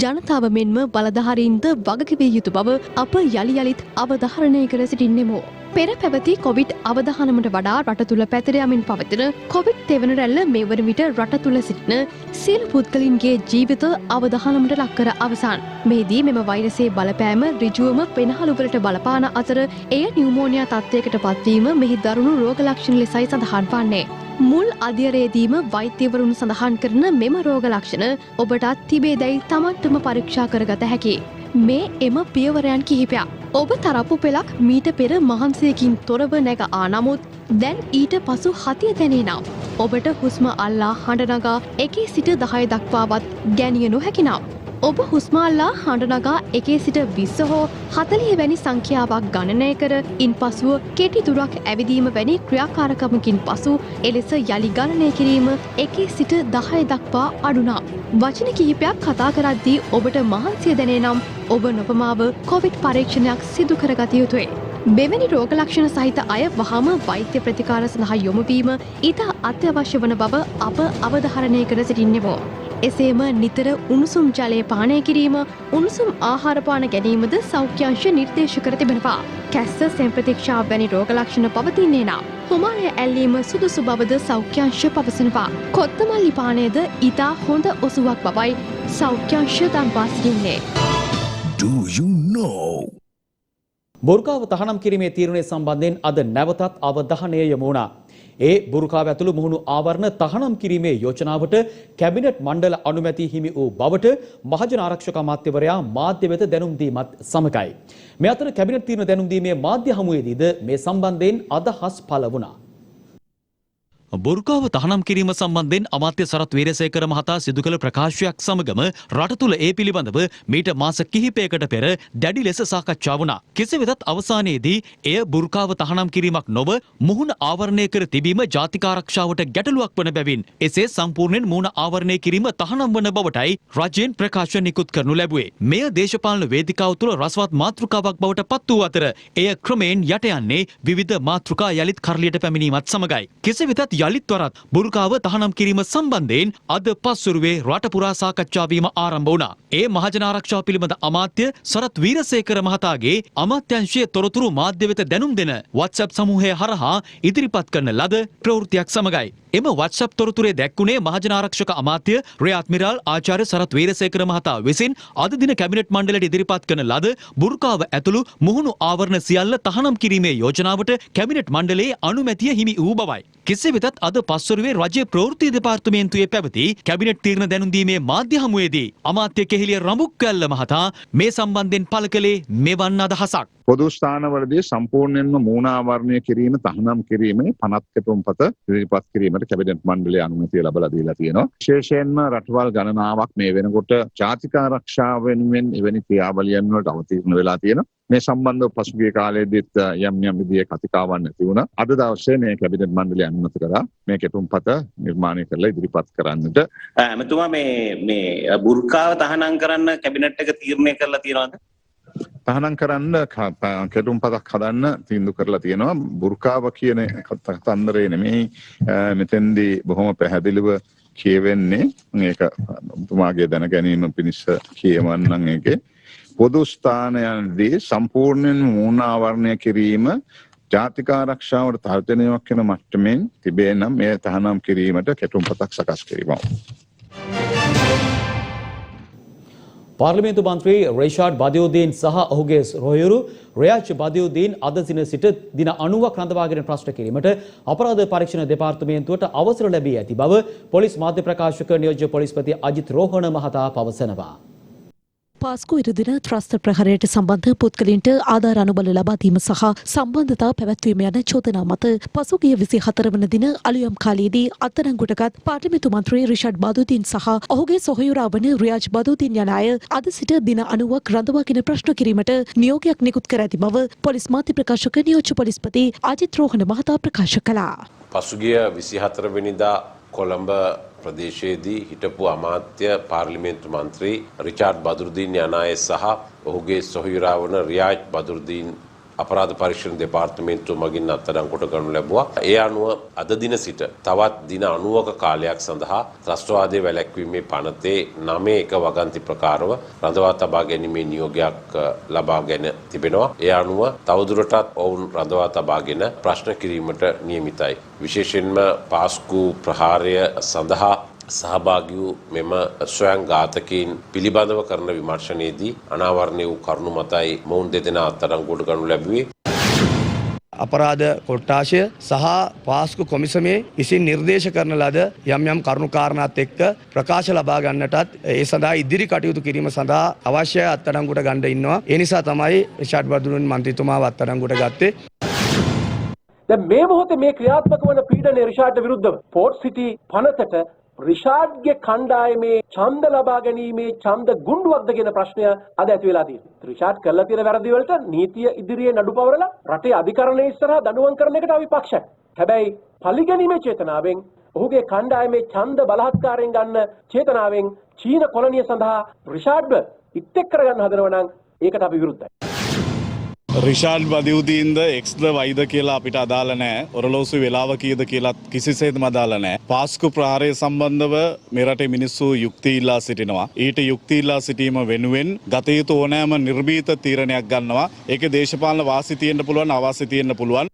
ජනතාව මෙන්ම බලධාරීන්ද වගකිවිය යුතු බව අප යළි යළිත් අවධාරණය කර සිටින්නෙමු. පෙර පැවති කොවිඩ් අවධානමට වඩා රට තුළ පැතිර යමින් පවතින කොවිඩ් තෙවන රැල්ල මේ වන විට රට තුළ සිටින සියලු පුද්ගලයන්ගේ ජීවිත අවධානමට ලක් කර අවසන්. මෙහිදී මෙම වෛරසයේ බලපෑම ඍජුවම පෙනහළුවලට බලපාන අතර එය නියුමෝනියා තත්ත්වයකට පත්වීම මෙහි දරුණු රෝග ලක්ෂණ ලෙසයි සඳහන් වන්නේ. මුල් අධ්‍යයනයේදීම වෛද්‍යවරුන් සඳහන් කරන මෙම රෝග ලක්ෂණ ඔබටත් තිබේදැයි තමන්ටම පරීක්ෂා කරගත හැකියි. මේ එම පියවරයන් කිහිපයක්. ඔබ තරප්පු පෙළක් මීට පෙර මහන්සියකින් තොරව නැග නමුත් දැන් ඊට පසු හතිය දැනේ නම් ඔබට හුස්ම අල්ලා හඬ නගා 1 සිට 10 දක්වාවත් ගැනිය නොහැකි නම් ඔබ හුස්ම අල්ලා හඬ නගා 1 සිට 20 හෝ 40 වැනි සංඛ්‍යාවක් ගණනය කර ඉන්පසුව කෙටි දුරක් ඇවිදීම වැනි ක්‍රියාකාරකමකින් පසු එලෙස යලි ගණනය කිරීම 1 සිට 10 දක්වා අඩු නම් වචන කිහිපයක් කතා කරද්දී ඔබට මහන්සිය දැනේ නම් ඔබ නොපමාව කොවිඩ් පරීක්ෂණයක් සිදු කරගත යුතුයි. මෙවැනි රෝග ලක්ෂණ සහිත අය වහාම වෛද්‍ය ප්‍රතිකාර සඳහා යොමු වීම ඉතා අත්‍යවශ්‍ය වන බව අප අවධාරණය කර සිටින්නෙමු. එසේම නිතර උණුසුම් ජලය පානය කිරීම, උණුසුම් ආහාර පාන ගැනීමද සෞඛ්‍ය අංශ නිර්දේශ කර තිබෙනවා. කැස්ස සෙම්ප්‍රතික්ෂාව වැනි රෝග ලක්ෂණ පවතින්නේ නම් හුමාලය ඇල්ලීම සුදුසු බවද සෞඛ්‍ය අංශ පවසනවා. කොත්තමල්ලි පානයද ඉතා හොඳ ඔසුවක් බවයි සෞඛ්‍ය අංශ දන්වා සිටින්නේ. Do You Know? බුර්කාව තහනම් කිරීමේ තීරණය සම්බන්ධයෙන් අද නැවතත් අවධානය යොමු වුණා. ඒ බුර්කාව ඇතුළු මුහුණු ආවරණ තහනම් කිරීමේ යෝජනාවට කැබිනට් මණ්ඩල අනුමැතිය හිමි වූ බවට මහජන ආරක්ෂක අමාත්‍යවරයා මාධ්‍ය වෙත දැනුම් දීමත් සමගයි. මේ අතර කැබිනට් තීරණ දැනුම් දීමේ මාධ්‍ය හමුවේදීද මේ සම්බන්ධයෙන් අදහස් පළ වුණා. බොරුකාව තහනම් කිරීම සම්බන්ධයෙන් අමාත්‍ය සරත් වීරසේකර මහතා සිදු කළ ප්‍රකාශයක් සමගම රට තුළ ඒ පිළිබඳව මීට මාස කිහිපයකට පෙර දැඩි ලෙස සාකච්ඡා වුණා. කෙසේ වෙතත් අවසානයේදී එය බොරුකාව තහනම් කිරීමක් නොව මුහුණ ආවරණය කර තිබීම ජාතික ආරක්ෂාවට ගැටලුවක් වන බැවින් එසේ සම්පූර්ණයෙන් මුහුණ ආවරණය කිරීම තහනම් වන බවටයි රජයෙන් ප්‍රකාශ නිකුත් කරනු ලැබුවේ. මෙය දේශපාලන වේදිකාව තුළ රසවත් මාතෘකාවක් බවට පත් වූ අතර එය ක්‍රමයෙන් යට යන්නේ විවිධ මාතෘකා යලිත් කරලියට පැමිණීමත් සමගයි. කෙසේ වෙතත් යලිත් වරත් බුරුකාව තහනම් කිරීම සම්බන්ධයෙන් අද පස්වරුවේ රට පුරා සාකච්ඡා වීම ආරම්භ වුණා. ඒ මහජන ආරක්ෂාව පිළිබඳ අමාත්‍ය සරත් වීරසේකර මහතාගේ අමාත්‍යාංශයේ තොරතුරු මාධ්‍ය වෙත දැනුම් දෙන WhatsApp සමූහය හරහා ඉදිරිපත් කරන ලද ප්‍රවෘත්තියක් සමගයි. එම WhatsApp තොරතුරේ දැක්ුණේ මහජන ආරක්ෂක අමාත්‍ය රේ අද්මිරාල් ආචාර්ය සරත් වීරසේකර මහතා විසින් අද දින කැබිනට් මණ්ඩලයට ඉදිරිපත් කරන ලද බුර්කාව ඇතුළු මුහුණු ආවරණ සියල්ල තහනම් කිරීමේ යෝජනාවට කැබිනට් මණ්ඩලයේ අනුමැතිය හිමි වූ බවයි. කෙසේ වෙතත් අද පස්වරුවේ රජයේ ප්‍රවෘත්ති දෙපාර්තමේන්තුවේ පැවති කැබිනට් තීරණ දැනුම් දීමේ මාධ්‍ය හමුවේදී අමාත්‍ය කෙහෙලිය රඹුක්කැල්ල මහතා මේ සම්බන්ධයෙන් පළ කළේ මෙවන් අදහසක්. පොදු ස්ථානවලදී සම්පූර්ණයෙන්ම මූණාවරණය කිරීම තහනම් කිරීමේ පනත් කෙටුම්පත ඉදිරිපත් කිරීමට කැබිනට් මණ්ඩලය අනුමැතිය ලබා දීලා තියෙනවා. විශේෂයෙන්ම රටවල් ගණනාවක් මේ වෙනකොට ජාතික ආරක්ෂාව වෙනුවෙන් එවැනි ක්‍රියාවලියන් වලට අවතීර්ණ වෙලා තියෙනවා. මේ සම්බන්ධව පසුගිය කාලයේදීත් යම් විදිහේ කතිකාවන් නැති වුණා. අද දවසේ මේ කැබිනට් මණ්ඩලය අනුමත කරා මේ කෙටුම්පත නිර්මාණය කරලා ඉදිරිපත් කරන්නට. එමෙතුමා මේ බුර්කාව තහනම් කරන්න කැබිනට් එක තීරණය කරලා තියෙනවද? තහනම් කරන්න කෙටුම්පතක් හදන්න තීන්දුව කරලා තියෙනවා. බුර්කාව කියන කතන්දරේ නෙමෙයි මෙතෙන්දී බොහොම පැහැදිලිව කියවෙන්නේ මේක ඔබතුමාගේ දැන ගැනීම පිණිස කියවන්නම් ඒකේ පොදු ස්ථානයන්දී සම්පූර්ණයෙන් මූණාවරණය කිරීම ජාතික ආරක්ෂාවට තර්ජනයක් වෙන මට්ටමින් තිබේ නම් මේ තහනම් කිරීමට කෙටුම්පතක් සකස් කිරීම. පාර්ලිමේන්තු මන්ත්‍රී රේෂාඩ් බදියුද්දීන් සහ ඔහුගේ සොහොයුරු රයාජ් බදියුද්දීන් අද දින සිට දින 90ක් රඳවාගෙන ප්‍රශ්න කිරීමට අපරාධ පරීක්ෂණ දෙපාර්තමේන්තුවට අවසර ලැබී ඇති බව පොලිස් මාධ්‍ය ප්‍රකාශක නියෝජ්‍ය පොලිස්පති අජිත් රෝහණ මහතා පවසනවා. පාස්කු ඉරුදින ත්‍රස්ත ප්‍රහාරයට සම්බන්ධ පුද්ගලයන්ට ආධාර අනුබල ලබා දීම සහ සම්බන්ධතා පැවැත්වීම යන චෝදනා මත පසුගිය 24 වන දින අලුයම් කාලයේදී අත්අඩංගුවටගත් පාර්ලිමේන්තු මන්ත්‍රී රිෂඩ් බදුදීන් සහ ඔහුගේ සොහොයුරා වන රියාජ් බදුදීන් යන අය අද සිට දින 90ක් රඳවාගෙන ප්‍රශ්න කිරීමට නියෝගයක් නිකුත් කර ඇති බව පොලිස් මාධ්‍ය ප්‍රකාශක නියෝජ්‍ය පොලිස්පති අජිත් රෝහණ මහතා ප්‍රකාශ කළා. පසුගිය 24 වෙනිදා කොළඹ ප්‍රදේශයේදී හිටපු අමාත්‍ය පාර්ලිමේන්තු මන්ත්‍රී රිචාඩ් බදුරුදීන් යන අය සහ ඔහුගේ සොහොයුරා වන රියාජ් බදුරුදීන් අපරාධ පරීක්ෂණ දෙපාර්තමේන්තුව මගින් අත්අඩංගුවට ගනු ලැබුවා. ඒ අනුව අද දින සිට තවත් දින 90ක කාලයක් සඳහා ත්‍රස්තවාදයේ වැළැක්වීමේ පනතේ 9 වගන්ති ප්‍රකාරව රඳවා තබා ගැනීමේ නියෝගයක් ලබාගෙන තිබෙනවා. ඒ අනුව තවදුරටත් ඔවුන් රඳවා තබාගෙන ප්‍රශ්න කිරීමට නියමිතයි. විශේෂයෙන්ම පාස්කු ප්‍රහාරය සඳහා සහභාගී වූ මෙම ස්වයං ඝාතකයින් පිළිබඳව කරන විමර්ශනයේදී අනාවරණය වූ කරුණු මතයි මොවුන් දෙදෙනා අත්අඩංගුවට ගනු ලැබුවේ. අපරාධ කොට්ටාශය සහ පාස්කු කොමිසමේ විසින් නිර්දේශ කරන ලද යම් කරුණු කාරණාත් එක්ක ප්‍රකාශ ලබා ගන්නටත් ඒ සඳහා ඉදිරි කටයුතු කිරීම සඳහා අවශ්‍ය අත්අඩංගුවට ගන්න ඉන්නවා. ඒ නිසා තමයි රිෂඩ් බදුරුන් මන්ත්‍රීතුමාව අත්අඩංගුවට ගත්තේ. දැන් මේ මොහොතේ මේ ක්‍රියාත්මක වන පීඩනය රිෂාඩ්ට විරුද්ධව පෝර්ට් සිටි පනතට රිෂාඩ්ගේ කණ්ඩායමේ ඡන්ද ලබා ගැනීමේ ඡන්ද ගුණ්ඩුවක්ද කියන ප්‍රශ්නය අද ඇති වෙලා තියෙනවා. රිෂාඩ් කළා තියෙන වැරදි වලට නීතිය ඉදිරියේ නඩු පවරලා රටේ අධිකරණයේ ඉස්සරහා දඬුවම් කරන එකට අපි පක්ෂයි. හැබැයි පරිගැනීමේ චේතනාවෙන් ඔහුගේ කණ්ඩායමේ ඡන්ද බලහත්කාරයෙන් ගන්න චේතනාවෙන් චීන කොලනිය සඳහා රිෂාඩ්ව ඉත්තෙක් කරගන්න හදනවා නම් ඒකට අපි විරුද්ධයි. රිෂාඩ් බදියුදීන්ද එක්ස්ද වයිද කියලා අපිට අදාළ නැහැ. ඔරලෝසු වෙලාව කීයද කියලා කිසිසේත්ම අදාළ නැහැ. පාස්කු ප්‍රහාරය සම්බන්ධව මේ රටේ මිනිස්සු යුක්ති ඉල්ලා සිටිනවා. ඊට යුක්ති ඉල්ලා සිටීම වෙනුවෙන් ගත යුතු ඕනෑම නිර්භීත තීරණයක් ගන්නවා. ඒකේ දේශපාලන වාසි තියෙන්න පුළුවන්, අවාසි තියෙන්න පුළුවන්.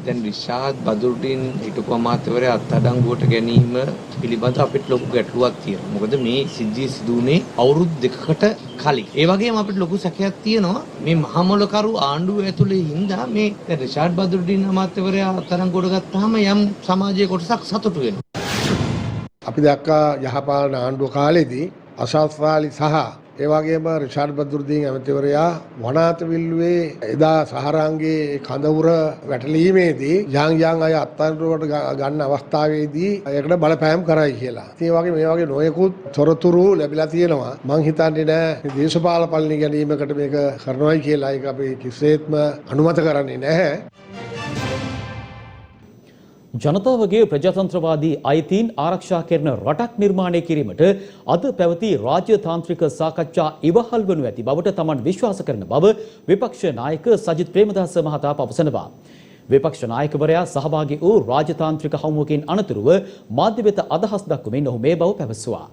දැන් රිෂාඩ් බදුරුදීන් හිටපු අමාත්‍යවරයා අත්අඩංගුවට ගැනීම පිළිබඳ අපිට ලොකු ගැටලුවක් තියෙනවා. මොකද මේ සිද්ධිය සිදු වුණේ අවුරුදු දෙකකට කලින්. ඒ වගේම අපිට ලොකු සැකයක් තියෙනවා මේ මහා මොලකරු ආණ්ඩුව ඇතුලේ හින්දා මේ රිෂාඩ් බදුරුදීන් අමාත්‍යවරයා අත්අඩංගුවට ගත්තාම යම් සමාජයේ කොටසක් සතුටු වෙනවා. අපි දැක්කා යහපාලන ආණ්ඩුව කාලේදී අසාස්වාලි සහ ඒ වගේම රිෂාඩ් බදුරුදීන් ඇමතිවරයා වනාත විල්ලුවේ එදා සහරාංගේ කඳවුර වැටලීමේදී යම් අය අත්අඩංගුවට ගන්න අවස්ථාවේදී ඒකට බලපෑම් කරයි කියලා. ඒ වගේ මේ වගේ නොයෙකුත් තොරතුරු ලැබිලා තියෙනවා. මං හිතන්නේ නෑ දේශපාලන පල්ලි ගැනීමකට මේක කරනවායි කියලා. ඒක අපි කිසිසේත්ම අනුමත කරන්නේ නැහැ. ජනතාවගේ ප්‍රජාතන්ත්‍රවාදී අයිතීන් ආරක්ෂා කරන රටක් නිර්මාණය කිරීමට අද පැවති රාජ්‍යතාන්ත්‍රික සාකච්ඡා ඉවහල් වනු ඇති බවට තමන් විශ්වාස කරන බව විපක්ෂ නායක සජිත් ප්‍රේමදාස මහතා පවසනවා. විපක්ෂ නායකවරයා සහභාගී වූ රාජතාන්ත්‍රික හමුවකින් අනතුරුව මාධ්‍ය වෙත අදහස් දක්වමින් ඔහු මේ බව පැවසුවා.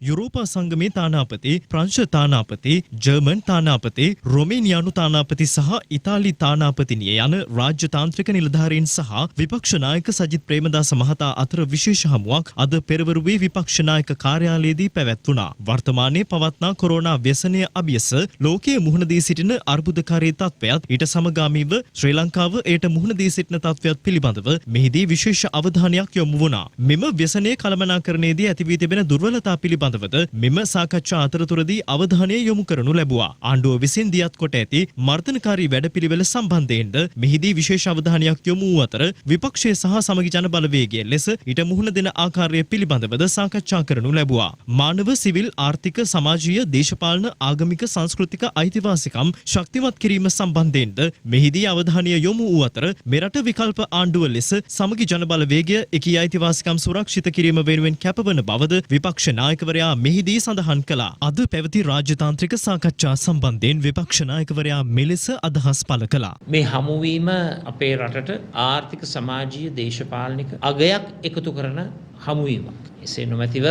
යුරෝපා සංගමේ තානාපති, ප්‍රංශ තානාපති, ජර්මන් තානාපති, රොමේනියානු තානාපති සහ ඉතාලි තානාපතිනිය යන රාජ්‍ය තාන්ත්‍රික නිලධාරීන් සහ විපක්ෂ නායක සජිත් ප්‍රේමදාස මහතා අතර විශේෂ හමුවක් අද පෙරවරුවේ විපක්ෂ නායක කාර්යාලයේදී පැවැත්වුණා. වර්තමානයේ පවත්නා කොරෝනා ව්‍යසනය අභියස ලෝකයේ මුහුණ දී සිටින අර්බුදකාරී තත්ත්වයත් ඊට සමගාමීව ශ්‍රී ලංකාව එයට මුහුණ දී සිටින තත්ත්වයත් පිළිබඳව මෙහිදී විශේෂ අවධානයක් යොමු වුණා. මෙම ව්‍යසනයේ කළමනාකරණයේදී ඇති වී තිබෙන දුර්වලතා පිළිබඳවද මෙම සාකච්ඡා අතරතුරදී අවධානය යොමු කරනු ලැබුවා. ආණ්ඩුව විසින් දියත් කොට ඇති මර්ධනකාරී වැඩපිළිවෙල සම්බන්ධයෙන්ද මෙහිදී විශේෂ අවධානයක් යොමු වූ අතර විපක්ෂයේ සහ සමගි ජන බලවේගයේ ලෙස ඊට මුහුණ දෙන ආකාරය පිළිබඳවද සාකච්ඡා කරනු ලැබුවා. මානව සිවිල් ආර්ථික සමාජීය දේශපාලන ආගමික සංස්කෘතික අයිතිවාසිකම් ශක්තිමත් කිරීම සම්බන්ධයෙන්ද මෙහිදී අවධානය යොමු වූ අතර මෙරට විකල්ප ආණ්ඩුව ලෙස සමගි ජන බලවේගය එකී අයිතිවාසිකම් සුරක්ෂිත කිරීම වෙනුවෙන් කැපවන බවද විපක්ෂ නායකවරයා මෙහිදී සඳහන් කළා. අද පැවති රාජ්‍යතාන්ත්‍රික සාකච්ඡා සම්බන්ධයෙන් විපක්ෂ නායකවරයා මෙලෙස අදහස් පළ කළා. මේ හමුවීම අපේ රටට ආර්ථික සමාජීය දේශපාලනික අගයක් එකතු කරන හමුවීමක්. එසේ නොමැතිව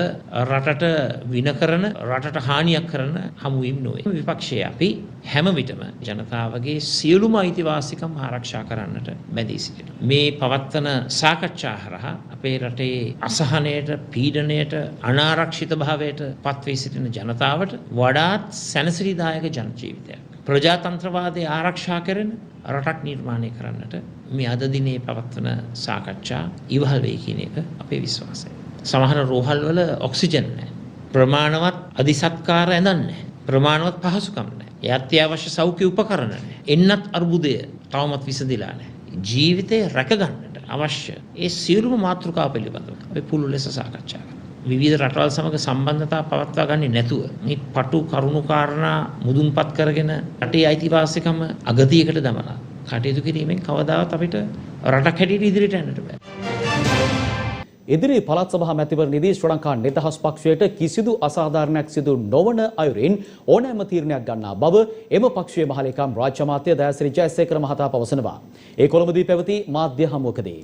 රටට වින කරන රටට හානියක් කරන හමුවීම් නොවේ. විපක්ෂයේ අපි හැම විටම ජනතාවගේ සියලුම අයිතිවාසිකම් ආරක්ෂා කරන්නට බැඳී සිටිනවා. මේ පවත්වන සාකච්ඡා හරහා අපේ රටේ අසහනයට, පීඩනයට, අනාරක්ෂිත භාවයට පත්වී සිටින ජනතාවට වඩාත් සැනසිලිදායක ජන ජීවිතයක්, ප්‍රජාතන්ත්‍රවාදය ආරක්ෂා කරන රටක් නිර්මාණය කරන්නට මේ අද දිනේ පවත්වන සාකච්ඡා ඉවහල් වෙයි කියන එක අපේ විශ්වාසය. සමහර රෝහල්වල ඔක්සිජන් නැහැ. ප්‍රමාණවත් අධිසත්කාර ඇඳන් නැහැ. ප්‍රමාණවත් පහසුකම් නැහැ. ඒ අත්‍යවශ්‍ය සෞඛ්‍ය උපකරණ නැහැ. එන්නත් අර්බුදය තවමත් විසඳිලා නැහැ. ජීවිතය රැකගන්නට අවශ්‍ය ඒ සියලුම මාතෘකා පිළිබඳව අපි පුළුල් ලෙස සාකච්ඡා කරනවා. විවිධ රටවල් සමග සම්බන්ධතා පවත්වා ගන්නේ නැතුව මේ පටු කරුණු කාරණා මුදුන්පත් කරගෙන රටේ අයිතිවාසිකම අගතියකට දමලා කටයුතු කිරීමෙන් කවදාවත් අපිට රටක් හැටියට ඉදිරියට යන්නට බෑ. ඉදිරි පළාත් සභා මැතිවරණයේදී ශ්‍රී ලංකා නිදහස් පක්ෂයට කිසිදු අසාධාරණයක් සිදු නොවන අයුරින් ඕනෑම තීරණයක් ගන්නා බව එම පක්ෂයේ මහලේකම් රාජ්‍ය අමාත්‍ය දයාසිරි ජයසේකර මහතා පවසනවා. ඒ කොළඹදී පැවති මාධ්‍ය හමුවකදී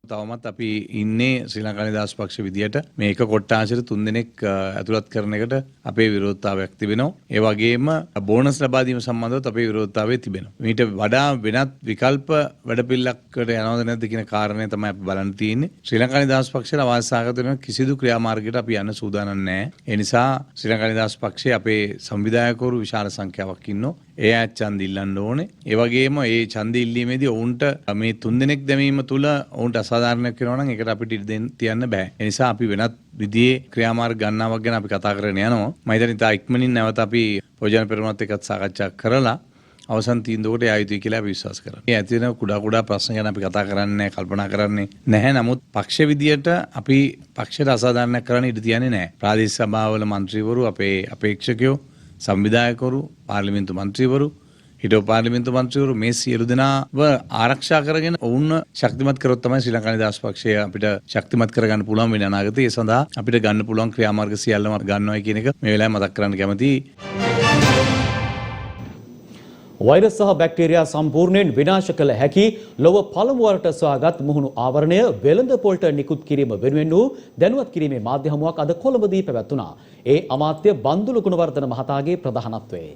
තවමත් අපි ඉන්නේ ශ්‍රී ලංකා නිදහස් පක්ෂ විදියට මේ එක කොට්ටාශයට 3 දෙනෙක් ඇතුළත් කරන එකට අපේ විරෝධතාවයක් තිබෙනවා. ඒ වගේම බෝනස් ලබා දීම සම්බන්ධව අපේ විරෝධතාවය තිබෙනවා. මීට වඩා වෙනත් විකල්ප වැඩපිළිවෙලකට යනවද නැද්ද කියන කාරණය තමයි අපි බලන්න තියෙන්නේ. ශ්‍රී ලංකා නිදහස් පක්ෂයට අවශ්‍යතාවක වෙන කිසිදු ක්‍රියාමාර්ගයකට අපි යන්න සූදානම් නැහැ. ඒ නිසා ශ්‍රී ලංකා නිදහස් පක්ෂයේ අපේ සංවිධායකවරු විශාල සංඛ්‍යාවක් ඉන්නවා. ඒ අය ඡන්ද ඉල්ලන්න ඕනේ. ඒ වගේම ඒ ඡන්ද ඉල්ලීමේදී ඔවුන්ට මේ 3 දෙනෙක් දැමීම තුළ ඔවුන්ට අසාධාරණයක් වෙනවා නම් ඒකට අපිට තියන්න බෑ. ඒ නිසා අපි වෙනත් විදිහේ ක්‍රියාමාර්ග ගන්නවක් ගැන අපි කතා කරගෙන යනවා. මම හිතන්නේ ඉතා ඉක්මනින් නැවත අපි පොජන පෙරමුණත් එක්කත් සාකච්ඡා කරලා අවසන් තීන්දුවකට යා යුතුයි කියලා අපි විශ්වාස කරනවා. මේ ඇති වෙන කුඩා ප්‍රශ්න ගැන අපි කතා කරන්නේ කල්පනා කරන්නේ නැහැ. නමුත් පක්ෂ විදියට අපි පක්ෂයට අසාධාරණයක් කරන්න ඉඩ තියන්නේ නැහැ. ප්‍රාදේශීය සභාවල മന്ത്രിවරු, අපේ අපේක්ෂකයෝ, සංවිධායකවරු, පාර්ලිමේන්තු മന്ത്രിවරු, හිටපු පාර්ලිමේන්තු මන්ත්‍රීවරු මේ සියලු දෙනාව ආරක්ෂා කරගෙන ඔවුන්ව ශක්තිමත් කරොත් තමයි ශ්‍රී ලංකා නිදහස් පක්ෂය අපිට ශක්තිමත් කරගන්න පුළුවන් වෙන අනාගතේ. ඒ සඳහා අපිට ගන්න පුළුවන් ක්‍රියාමාර්ග සියල්ලම ගන්නවා කියන එක මේ වෙලාවේ මතක් කරන්න කැමතියි. වෛරස් සහ බැක්ටීරියා සම්පූර්ණයෙන් විනාශ කළ හැකි ලොව පළමු වරට සොයාගත් මුහුණු ආවරණය වෙළඳ පොළට නිකුත් කිරීම වෙනුවෙන් වූ දැනුවත් කිරීමේ මාධ්‍ය හමුවක් අද කොළඹදී පැවැත්වුණා. ඒ අමාත්‍ය බන්දුල ගුණවර්ධන මහතාගේ ප්‍රධානත්වයේ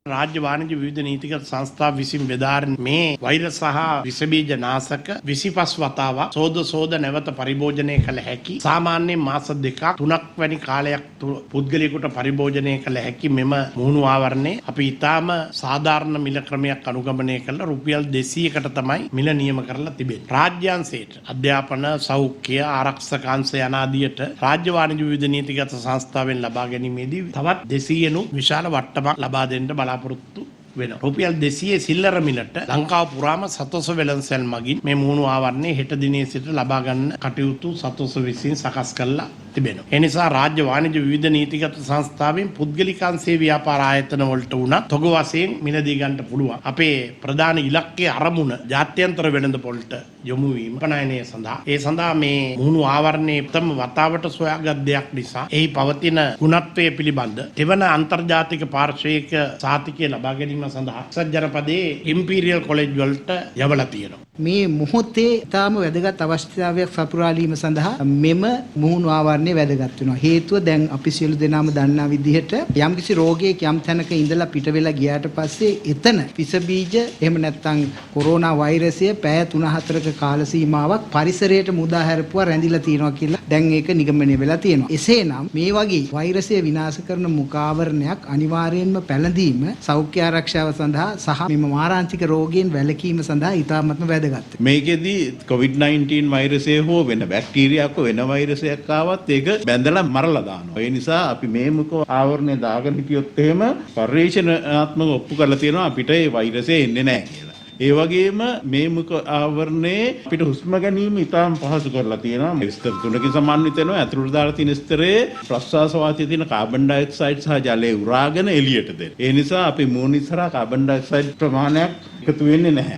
රාජ්‍ය වාණිජ්‍ය විවිධ නීතිගත සංස්ථා විසින් බෙදාරන මේ වෛරස් සහ විස බීජ නාශක 25 වතාවක් සෝද නැවත පරිභෝජනය කළ හැකි සාමාන්‍යයෙන් මාස 2ක් 3ක් වැනි කාලයක් පුද්ගලයෙකුට පරිභෝජනය කළ හැකි මෙම මුහුණු ආවරණය අපි ඊටාම සාධාරණ මිල ක්‍රමයක් අනුගමනය කළා රුපියල් 200කට තමයි මිල නියම කරලා තිබෙන්නේ. රාජ්‍යාංශයට අධ්‍යාපන සෞඛ්‍ය ආරක්ෂක අංශ යනාදියට රාජ්‍ය වාණිජ්‍ය විවිධ නීතිගත සංස්ථාවෙන් ලබා ගැනීමේදී තවත් 200 නුත් විශාල වට්ටමක් ලබා දෙන්න බලාපොරොත්තු වෙනවා. රුපියල් 200 සිල්ලර මිලට ලංකාව පුරාම සතොස වෙළඳසැල් මගින් මේ මුහුණු ආවරණය හෙට දිනේ සිට ලබා ගන්න කටයුතු සතොස විසින් සකස් කරලා තිබෙනවා. ඒ නිසා රාජ්‍ය වාණිජ්‍ය විවිධ නීතිගත සංස්ථාවෙන් පුද්ගලිකාංශයේ ව්‍යාපාර ආයතන වලට උනත් තොග වශයෙන් මිලදී ගන්න පුළුවන්. අපේ ප්‍රධාන ඉලක්කය අරමුණ ජාත්‍යන්තර වෙළඳ පොළට යොමු වීම උපනයනය සඳහා. ඒ සඳහා මේ මුහුණු ආවරණයේ ප්‍රථම වතාවට සොයාගත් දෙයක් නිසා එහි පවතින ගුණත්වය පිළිබඳ දෙවන අන්තර්ජාතික පාර්ශ්වයක සාතිකය ලබා ගැනීම කිරීම සඳහා සජ්ජනපදයේ ඉම්පීරියල් කොලෙජ් වලට යවලා තියෙනවා. මේ මොහොතේ තාම වැදගත් අවස්ථාවක් සපුරාලීම සඳහා මෙම මුහුණු ආවරණය වැදගත් වෙනවා. හේතුව දැන් අපි සියලු දෙනාම දන්නා විදිහට යම්කිසි රෝගියෙක් යම් තැනක ඉඳලා පිට වෙලා ගියාට පස්සේ එතන විස බීජ එහෙම නැත්නම් කොරෝනා වෛරසය පැය 3-4ක කාල සීමාවක් පරිසරයට මුදා හැරපුවා රැඳිලා තියෙනවා කියලා දැන් ඒක නිගමනය වෙලා තියෙනවා. එසේනම් මේ වගේ වෛරසය විනාශ කරන මුඛාවරණයක් අනිවාර්යයෙන්ම පැළඳීම සෞඛ්‍ය ආරක්ෂාව සඳහා සහ මෙම මාරාන්තික රෝගීන් වැළකීම සඳහා ඉතාමත්ම වැදගත්. මේකෙදි COVID-19 වෛරසය හෝ වෙන බැක්ටීරියාවක් වෙන වෛරසයක් ආවත් ඒක බැඳලා මරලා දානවා. ඒ නිසා අපි මේ මුඛ ආවරණය දාගෙන හිටියොත් එහෙම පරිශනාත්මක ඔප්පු කරලා තියෙනවා අපිට ඒ වෛරසය එන්නේ නැහැ කියලා. ඒ වගේම මේ මුඛ ආවරණයේ අපිට හුස්ම ගැනීම ඉතාම පහසු කරලා තියෙනවා. ස්තර තුනකින් සමන්විත වෙනවා. ඇතුළට දාලා තියෙන ස්තරයේ ප්‍රශ්වාස වාතයේ තියෙන කාබන් ඩයොක්සයිඩ් සහ ජලය උරාගෙන එළියට දෙන. ඒ නිසා අපි මූණ ඉස්සරහා කාබන් ඩයොක්සයිඩ් ප්‍රමාණයක් එකතු වෙන්නේ නැහැ.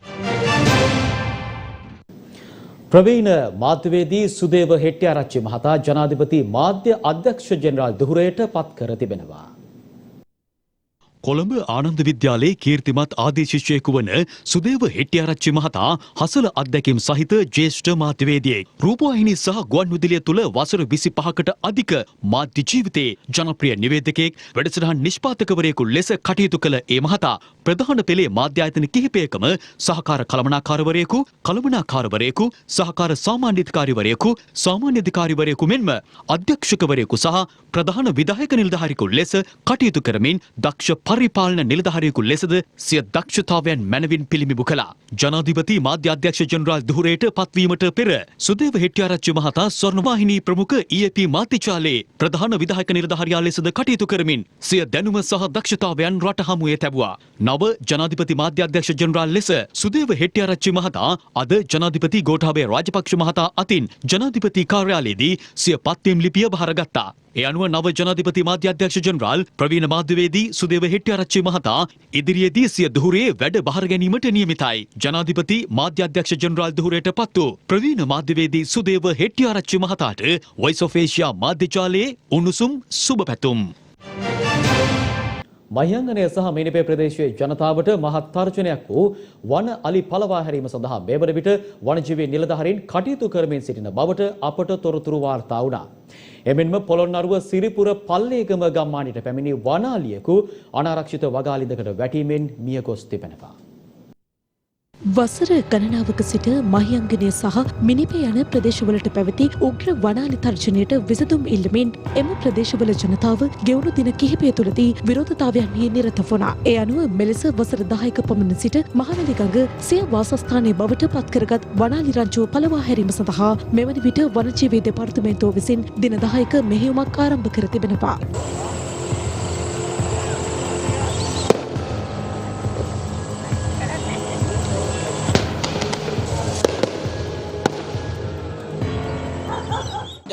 ප්‍රවීණ මාධ්‍යවේදී සුදේව හෙට්ටිආරච්චි මහතා ජනාධිපති මාධ්‍ය අධ්‍යක්ෂ ජෙනරාල් ධුරයට පත් කර තිබෙනවා. කොළඹ ආනන්ද විද්‍යාලයේ කීර්තිමත් ආදී ශිෂ්‍යයෙකු වන සුදේව හෙට්ටිආරච්චි මහතා හසල අත්දැකීම් සහිත ජ්‍යෙෂ්ඨ මාධ්‍යවේදියෙක්. රූපවාහිනී සහ ගුවන්විදුලිය තුළ වසර 25කට අධික මාධ්‍ය ජීවිතයේ ජනප්‍රිය නිවේදකයෙක් වැඩසටහන් නිෂ්පාදකවරයෙකු ලෙස කටයුතු කළ ඒ මහතා ප්‍රධාන පෙළේ මාධ්‍ය ආයතන කිහිපයකම සහකාර කළමනාකාරවරයෙකු, කළමනාකාරවරයෙකු, සහකාර සාමාන්‍යාධිකාරිවරයෙකු, සාමාන්‍යාධිකාරිවරයෙකු මෙන්ම අධ්‍යක්ෂකවරයෙකු සහ ප්‍රධාන විධායක නිලධාරියෙකු ලෙස කටයුතු කරමින් දක්ෂ පරිපාලන නිලධාරියෙකු ලෙසද සිය දක්ෂතාවයන් මැනවින් පිළිඹු කළා. ජනාධිපති මාධ්‍ය අධ්‍යක්ෂ ජෙනරාල් ධුරයට පත්වීමට පෙර සුදේව හෙට්ටිආරච්චි මහතා ස්වර්ණවාහිනී ප්‍රමුඛ EAP මාධ්‍යජාලයේ ප්‍රධාන විධායක නිලධාරියා ලෙසද කටයුතු කරමින් සිය දැනුම සහ දක්ෂතාවයන් රට හමුවේ තැබුවා. නව ජනාධිපති මාධ්‍ය අධ්‍යක්ෂ ජෙනරාල් ලෙස සුදේව හෙට්ටිආරච්චි මහතා අද ජනාධිපති ගෝඨාභය රාජපක්ෂ මහතා අතින් ජනාධිපති කාර්යාලයේදී සිය පත්වීම් ලිපිය බහරගත්තා. ඒ අනුව නව ජනාධිපති මාධ්‍ය අධ්‍යක්ෂ ජෙනරාල් ප්‍රවීණ මාධ්‍යවේදී සුදේව හෙට්ටිආරච්චි මහතා ඉදිරියේදී සිය ධුරයේ වැඩ බහර ගැනීමට නියමිතයි. ජනාධිපති මාධ්‍ය අධ්‍යක්ෂ ජෙනරාල් ධුරයට පත් වූ ප්‍රවීණ මාධ්‍යවේදී සුදේව හෙට්ටිආරච්චි මහතාට වොයිස් ඔෆ් ඒෂියා මාධ්‍යජාලයේ උණුසුම් සුබ පැතුම්. මහියංගනය සහ මිනිපේ ප්‍රදේශයේ ජනතාවට මහත් තර්ජනයක් වූ වන අලි පලවා හැරීම සඳහා මේ වන විට වනජීවී නිලධාරීන් කටයුතු කරමින් සිටින බවට අපට තොරතුරු වාර්තා වුණා. එමෙන්ම පොළොන්නරුව සිරිපුර පල්ලේගම ගම්මානයට පැමිණි වනාලියෙකු අනාරක්ෂිත වගාලින්දකට වැටීමෙන් මිය ගොස් තිබෙනවා. වසර ගණනාවක සිට මහියංගනය සහ මිනිපේ යන ප්‍රදේශවලට පැවති උග්‍ර වනාලි තර්ජනයට විසඳුම් ඉල්ලමින් එම ප්‍රදේශවල ජනතාව ගෙවුණු දින කිහිපය තුළදී විරෝධතාවයන්හි නිරත වුණා. ඒ අනුව මෙලෙස වසර 10ක පමණ සිට මහවැලිගඟ සිය වාසස්ථානයේ බවට පත්කරගත් වනාලි රංචුව පලවා හැරීම සඳහා මෙවැනි විට වනජීවී දෙපාර්තමේන්තුව විසින් දින 10ක මෙහෙයුමක් ආරම්භ කර තිබෙනවා.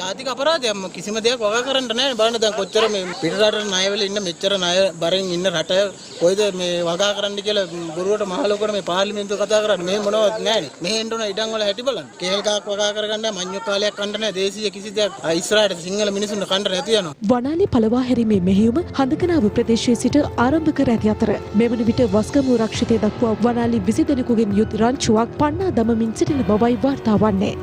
ජාතික අපරාධයක් කිසිම දෙයක් වගා කරන්න නැහැ. බලන්න දැන් කොච්චර මේ පිටරට ණය වෙලා ඉන්න මෙච්චර ණය බරෙන් ඉන්න රට කොයිද මේ වගා කරන්න කියලා බොරුවට මහලොකුවට මේ පාර්ලිමේන්තුව කතා කරන්නේ. මේ මොනවත් නැහැනේ. මෙහෙ එන්න ඕන ඉඩම් වල හැටි බලන්න. කේල් ගහක් වගා කරගන්න මඤ්ඤොක් කාලයක් කන්න නැහැ. දේශීය කිසි දෙයක් ඉස්රායලට සිංහල මිනිසුන්ට කන්න නැති යනවා. වනාලි පලවා හැරීමේ මෙහෙයුම හඳකනාව ප්‍රදේශයේ සිට ආරම්භ කර ඇති අතර මෙවන විට වස්ගමුව රක්ෂිතය දක්වා වනාලි 20 දෙනෙකුගෙන් යුත් රංචුවක් පන්නා දමමින් සිටින බවයි වාර්තා වන්නේ.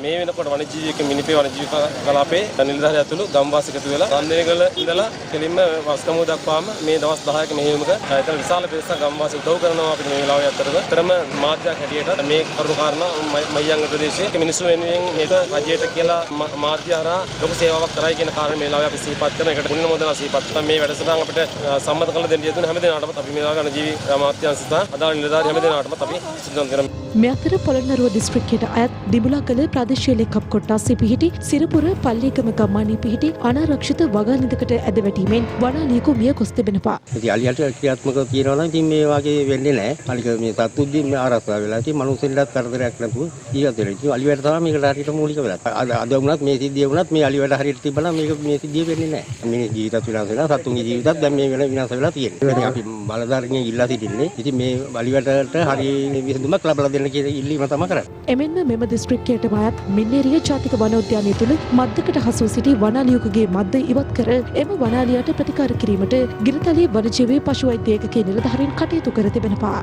මේ වෙනකොට වනජීවී මිනිපේ වනජීවී කලාපේ නිලධාරිය ඇතුළු ගම්වාසික එකතු වෙලා රන්දේගල ඉඳලා කෙලින්ම වස්කමුව දක්වාම මේ දවස් 10ක මෙහෙයුමක එතන විශාල පිරිසක් ගම්වාසී උදව් කරනවා අපිට මේ වෙලාවේ අතරම මාධ්‍යයක් හැටියට මේ කරුණු කාරණා මහියංග ප්‍රදේශයේ මිනිස්සු වෙනුවෙන් මේක රජයට කියලා මාධ්‍ය හරහා ලොකු සේවාවක් කරයි කියන කාරණේ මේ වෙලාවේ අපි සිහිපත් කරන එකට මුලින්ම මොදලා සිහිපත් කරන මේ වැඩසටහන අපිට සම්මත කරලා දෙන්න යතුන හැමදේනාටම අපි මේ වෙලාවේ වනජීවී අමාත්‍යාංශ සහ අදාළ නිලධාරී හැමදේනාටම අපි සිදුවම් කරමු. මේ අතර පොළොන්නරුව දිස්ත්‍රික්කයට අයත් දිඹුලාකල ප්‍රාදේශීය ලේකම් කොට්ටාසේ පිහිටි සිරපුර පල්ලේගම ගම්මානයේ පිහිටි අනාරක්ෂිත වගානිදකට ඇද වැටීමෙන් වනාලියෙකු මිය ගොස් තිබෙනවා. ඉතින් අලියට ක්‍රියාත්මක කියනවා නම් ඉතින් මේ වගේ වෙන්නේ නැහැ. අලික මේ සතුද්දීන් මේ ආරක්ෂා වෙලා ඉතින් මනුස්සෙල්ලත් කරදරයක් නැතුව ජීවත් වෙලා. ඉතින් අලියට තමයි මේකට හරියට මූලික වෙලා. අද වුණත් මේ සිද්ධිය වුණත් මේ අලියට හරියට තිබ්බනම් මේක මේ සිද්ධිය වෙන්නේ නැහැ. මේ ජීවිතත් විනාශ වෙලා සතුන්ගේ ජීවිතත් දැන් මේ වෙන විනාශ වෙලා තියෙනවා. ඉතින් අපි බලධාරීන් ඉල්ලා සිටින්නේ. ඉතින් මේ අලියටට හරිය විසඳුමක් ලබා දෙන්න කියලා ඉල්ලීම තමයි කරන්නේ. එමෙන්ම මෙම දිස්ත්‍රික්කයට අයත් මින්නේරිය ජාතික වනෝද්‍යානය තුළ මද්දකට හසු සිටි වනාලියෙකුගේ මද්ද ඉවත් කර එම වනාලියට ප්‍රතිකාර කිරීමට ගිරිතලයේ වනජීවී පශු වෛද්‍ය ඒකකයේ නිලධාරීන් කටයුතු කර තිබෙනවා.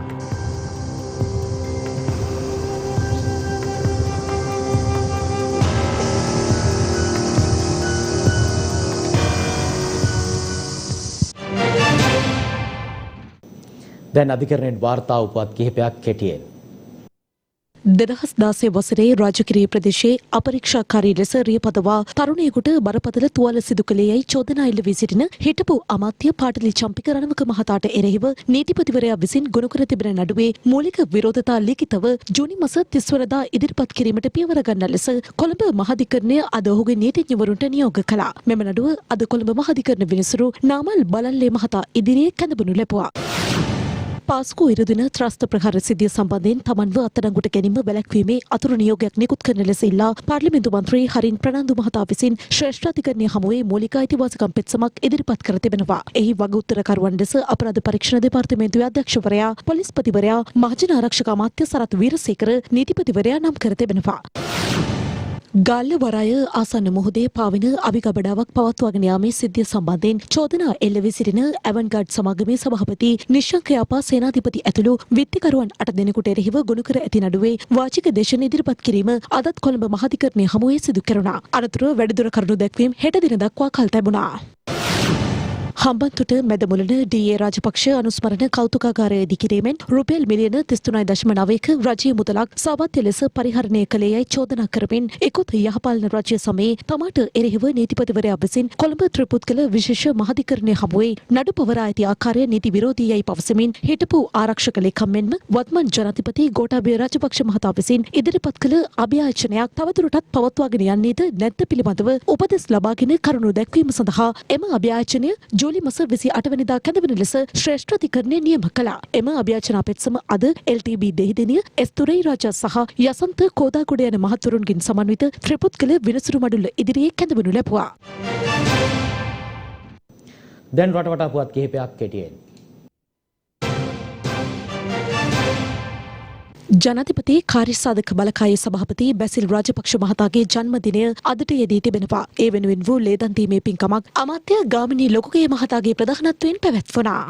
දැන් අධිකරණයෙන් වාර්තා උපුවත් කිහිපයක් කෙටියෙන්. 2016 වසරේ රාජකිරිය ප්‍රදේශයේ අපරීක්ෂාකාරී ලෙස රියපදවා තරුණයෙකුට බරපතල තුවාල සිදු කළේයයි චෝදනා එල්ල වී සිටින හිටපු අමාත්‍ය පාටලි චම්පික රණවක මහතාට එරෙහිව නීතිපතිවරයා විසින් ගොනු කර තිබෙන නඩුවේ මූලික විරෝධතා ලිඛිතව ජූනි මාස 30 වනදා ඉදිරිපත් කිරීමට පියවර ගන්න ලෙස කොළඹ මහාධිකරණය අද ඔහුගේ නීතිඥවරුන්ට නියෝග කළා. මෙම නඩුව අද කොළඹ මහාධිකරණ විනිසුරු නාමල් බලල්ලේ මහතා ඉදිරියේ කැඳවනු ලැබුවා. පාස්කු ඉරදින ත්‍රස්ත ප්‍රහාර සිද්ධිය සම්බන්ධයෙන් තමන්ව අත්අඩංගුවට ගැනීම වැළැක්වීමේ අතුරු නියෝගයක් නිකුත් කරන ලෙස ඉල්ලා පාර්ලිමේන්තු මන්ත්‍රී හරින් ප්‍රනාන්දු මහතා විසින් ශ්‍රේෂ්ඨ අධිකරණය හමුවේ මූලික අයිතිවාසිකම් පෙත්සමක් ඉදිරිපත් කර තිබෙනවා. එහි වග උත්තරකරුවන් ලෙස අපරාධ පරීක්ෂණ දෙපාර්තමේන්තුවේ අධ්‍යක්ෂවරයා, පොලිස්පතිවරයා, මහජන ආරක්ෂක අමාත්‍ය සරත් වීරසේකර නීතිපතිවරයා නම් කර තිබෙනවා. ගල්ල වරාය ආසන්න මුහුදේ පාවෙන අවිගබඩාවක් පවත්වාගෙන යාමේ සිද්ධිය සම්බන්ධයෙන් චෝදනා එල්ල වී සිටින ඇවන්ගාඩ් සමාගමේ සභාපති නිශ්ශංක යාපා සේනාධිපති ඇතුළු විත්තිකරුවන් 8 දෙනෙකුට එරෙහිව ගොනු කර ඇති නඩුවේ වාචික දේශන ඉදිරිපත් කිරීම අදත් කොළඹ මහාධිකරණය හමුවේ සිදු කෙරුණා. අනතුරුව වැඩිදුර කරුණු දැක්වීම හෙට දින දක්වා කල් තැබුණා. හම්බන්තොට මැදමුලන ඩී.ඒ. රාජපක්ෂ අනුස්මරණ කෞතුකාගාරය ඉදිකිරීමෙන් රුපියල් මිලියන 33.9ක රජයේ මුදලක් සාවත්‍ය ලෙස පරිහරණය කළේ යයි චෝදනා කරමින් එකුත් යහපාලන රජය සමයේ තමාට එරෙහිව නීතිපතිවරයා විසින් කොළඹ ත්‍රිපුත්කල විශේෂ මහාධිකරණය හමුවේ නඩු පවරා ඇති ආකාරය නීති විරෝධී යයි පවසමින් හිටපු ආරක්ෂක ලේකම් මෙන්ම වත්මන් ජනාධිපති ගෝඨාභය රාජපක්ෂ මහතා විසින් ඉදිරිපත් කළ අභියාචනයක් තවදුරටත් පවත්වාගෙන යන්නේද නැද්ද පිළිබඳව උපදෙස් ලබාගෙන කරුණු දැක්වීම සඳහා එම අභියාචනය ජූලි මාස 28 වෙනිදා කැඳවන ලෙස ශ්‍රේෂ්ඨ අධිකරණය නියම කළා. එම අභියාචනා පෙත්සම අද එල්.ටී.බී. දෙහිදෙනිය එස්.තුරේ රාජා සහ යසන්ත කෝදාගොඩ යන මහත්වරුන්ගෙන් සමන්විත ත්‍රිපුත්කල විනිසුරු මඩුල්ල ඉදිරියේ කැඳවනු ලැබුවා. දැන් රටවටා පුවත් කිහිපයක් කෙටියෙන්. ජනාධිපති කාර්යසාධක බලකායේ සභාපති බැසිල් රාජපක්ෂ මහතාගේ ජන්මදිනය අදට යෙදී තිබෙනවා. ඒ වෙනුවෙන් වූ ලේදන් දීමේ පින්කමක් අමාත්‍ය ගාමිණී ලොකුගේ මහතාගේ ප්‍රධානත්වයෙන් පැවැත්වුණා.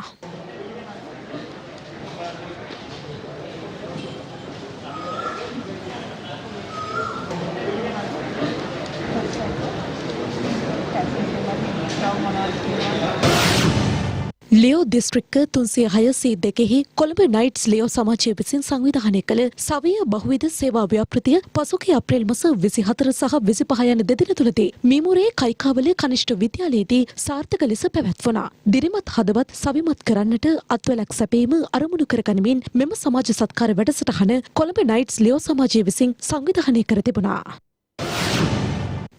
ලියෝ දිස්ත්‍රික්ක 306 කොළඹ නයිට්ස් ලියෝ සමාජය විසින් සංවිධානය කළ සවිය බහුවිධ සේවා ව්‍යාපෘතිය පසුගිය අප්‍රේල් මාස 24 සහ 25 යන දෙදින තුළදී මීමුරේ කයිකාවල කනිෂ්ඨ විද්‍යාලයේදී සාර්ථක ලෙස පැවැත්වුණා. දිරිමත් හදවත් සවිමත් කරන්නට අත්වැලක් සැපීම අරමුණු කරගනිමින් මෙම සමාජ සත්කාර වැඩසටහන කොළඹ නයිට්ස් ලියෝ සමාජය විසින් සංවිධානය කර තිබුණා.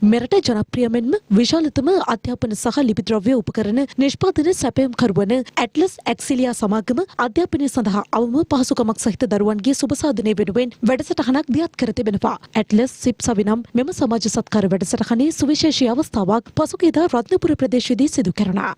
මෙරට ජනප්‍රිය මෙන්ම විශාලතම අධ්‍යාපන සහ ලිපිද්‍රව්‍ය උපකරණ නිෂ්පාදන සැපයම්කරුවන ඇට්ලස් ඇක්සිලියා සමාගම අධ්‍යාපනය සඳහා අවම පහසුකමක් සහිත දරුවන්ගේ සුබසාධනය වෙනුවෙන් වැඩසටහනක් දියත් කර තිබෙනවා. ඇට්ලස් සිප් සවිනම් මෙම සමාජ සත්කාර වැඩසටහනේ සුවිශේෂී අවස්ථාවක් පසුගියදා රත්නපුර ප්‍රදේශයේදී සිදු කෙරුණා.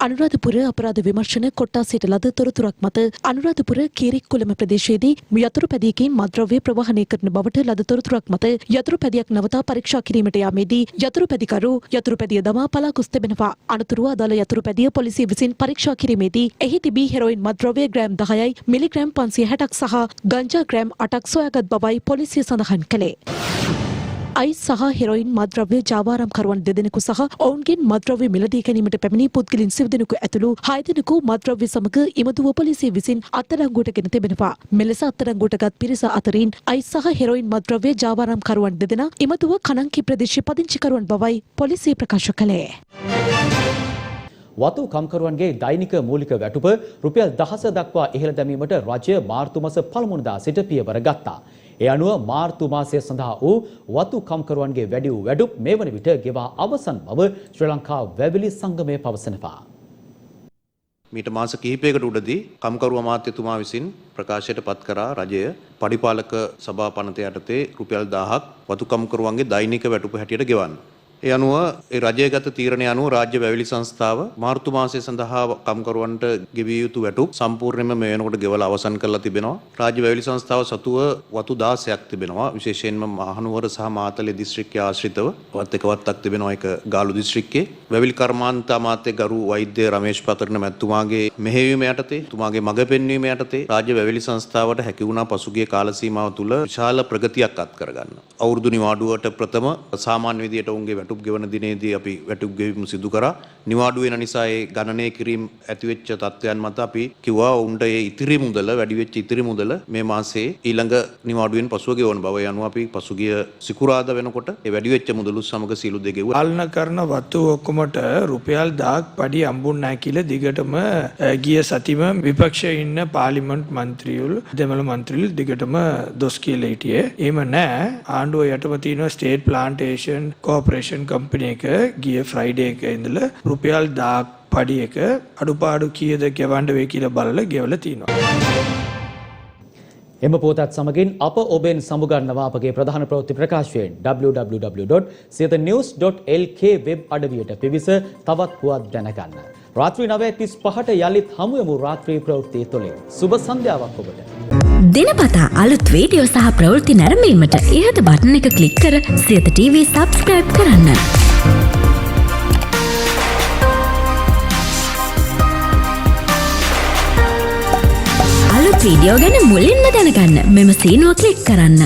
අනුරාධපුර අපරාධ විමර්ශන කොට්ටාසයට ලද තොරතුරක් මත අනුරාධපුර කීරික්කුලම ප්‍රදේශයේදී යතුරු පැදියකින් මද්‍රව්‍ය ප්‍රවාහනය කරන බවට ලද තොරතුරක් මත යතුරු පැදියක් නවතා පරීක්ෂා කිරීමට යාමේදී යතුරු පැදිකරු යතුරු පැදිය දමා පලා ගොස් තිබෙනවා. අනතුරුව අදාළ යතුරු පැදිය පොලිසිය විසින් පරීක්ෂා කිරීමේදී එහි තිබී හෙරොයින් මද්‍රව්‍ය ග්‍රෑම් 10යි මිලිග්‍රෑම් 560ක් සහ ගංජා ග්‍රෑම් 8ක් සොයාගත් බවයි පොලිසිය සඳහන් කළේ. අයිස් සහ හෙරොයින් මද්‍රව්‍ය ජාවාරම්කරුවන් දෙදෙනෙකු සහ ඔවුන්ගෙන් මද්‍රව්‍ය මිලදී ගැනීමට පැමිණි පුද්ගලින් 9 දෙනෙකු ඇතුළු 6 දෙනෙකු මද්‍රව්‍ය සමග ඉමදුව පොලිසිය විසින් අත්අඩංගුවට ගෙන තිබෙනවා. මෙලෙස අත්අඩංගුවටගත් පිරිස අතරින් අයිස් සහ හෙරොයින් මද්‍රව්‍ය ජාවාරම්කරුවන් දෙදෙනා ඉමදුව කනංකි ප්‍රදේශයේ පදිංචිකරුවන් බවයි පොලිසිය ප්‍රකාශ කළේ. වතු කම්කරුවන්ගේ දෛනික මූලික වැටුප රුපියල් 10 දක්වා ඉහළ දැමීමට රජය මාර්තු මාස පළමු වනදා සිට පියවර ගත්තා. ඒ අනුව මාර්තු මාසය සඳහා වූ වතු කම්කරුවන්ගේ වැඩි වූ වැඩුප් මේ වන විට ගෙවා අවසන් බව ශ්‍රී ලංකා වැවිලි සංගමය පවසනවා. මීට මාස කිහිපයකට උඩදී කම්කරු අමාත්‍යතුමා විසින් ප්‍රකාශයට පත් කරා රජය පරිපාලක සභා පනත යටතේ රුපියල් 1000ක් වතු කම්කරුවන්ගේ දෛනික වැටුප හැටියට ගෙවන්න. ඒ අනුව ඒ රජයගත තීරණය අනුව රාජ්‍ය වැවිලි සංස්ථාව මාර්තු මාසය සඳහා කම්කරුවන්ට ගෙවිය යුතු වැටුප් සම්පූර්ණයෙන්ම මේ වෙනකොට ගෙවලා අවසන් කරලා තිබෙනවා. රාජ්‍ය වැවිලි සංස්ථාව සතුව වතු 16ක් තිබෙනවා. විශේෂයෙන්ම මහනුවර සහ මාතලේ දිස්ත්‍රික්කයේ ආශ්‍රිතව වත් එක වත්තක් තිබෙනවා ඒක ගාලු දිස්ත්‍රික්කයේ. වැවිලි කර්මාන්ත අමාත්‍ය ගරු වෛද්‍ය රමේෂ් පතරණ මැතිතුමාගේ මෙහෙයවීම යටතේ තුමාගේ මඟ පෙන්වීම යටතේ රාජ්‍ය වැවිලි සංස්ථාවට හැකි වුණා පසුගිය කාල සීමාව තුළ විශාල ප්‍රගතියක් අත් කරගන්න. අවුරුදු නිවාඩුවට ප්‍රථම සාමාන්‍ය විදියට ඔවුන්ගේ වැටුප් ගෙවන දිනේදී අපි වැටුප් ගෙවීම සිදු කරා. නිවාඩු වෙන නිසා ඒ ගණනය කිරීම ඇතිවෙච්ච තත්ත්වයන් මත අපි කිව්වා ඔවුන්ට ඒ ඉතිරි මුදල වැඩි වෙච්ච ඉතිරි මුදල මේ මාසයේ ඊළඟ නිවාඩුවෙන් පසුව ගෙවන බව. ඒ අනුව අපි පසුගිය සිකුරාදා වෙනකොට ඒ වැඩි වෙච්ච මුදලුත් සමග සීලු දෙ ගෙවුවා. පාලන කරන වතු ඔක්කොමට රුපියල් 1000ක් පඩි හම්බුන්නේ නැහැ කියලා දිගටම ගිය සතිම විපක්ෂයේ ඉන්න පාර්ලිමේන්තු මන්ත්‍රීවරු දෙමළ මන්ත්‍රීවරු දිගටම දොස් කියලා හිටියේ. එහෙම නැහැ. ආණ්ඩුව යටම තියෙන ස්ටේට් ප්ලාන්ටේෂන් කෝපරේෂන් කම්පැනි එක ගිය ෆ්‍රයිඩේ එක ඉඳලා රුපියල් 1000ක් පඩි එක අඩුපාඩු කීයද ගෙවන්න වෙයි කියලා බලලා ගෙවලා තිනවා. එම පොතත් සමගින් අප ඔබෙන් සමුගන්නවා අපගේ ප්‍රධාන ප්‍රවෘත්ති ප්‍රකාශයෙන් www.siethanews.lk වෙබ් අඩවියට පිවිස තවත් පුවත් දැනගන්න. රාත්‍රී 9:35ට යලිත් හමු යමු රාත්‍රී ප්‍රවෘත්ති තුලින්. සුබ සන්ධ්‍යාවක් ඔබට. දිනපතා අලුත් වීඩියෝ සහ ප්‍රවෘත්ති නැරඹීමට ඉහත බටන් එක ක්ලික් කර සියත TV subscribe කරන්න. අලුත් වීඩියෝ ගැන මුලින්ම දැනගන්න මෙම සීනුව ක්ලික් කරන්න.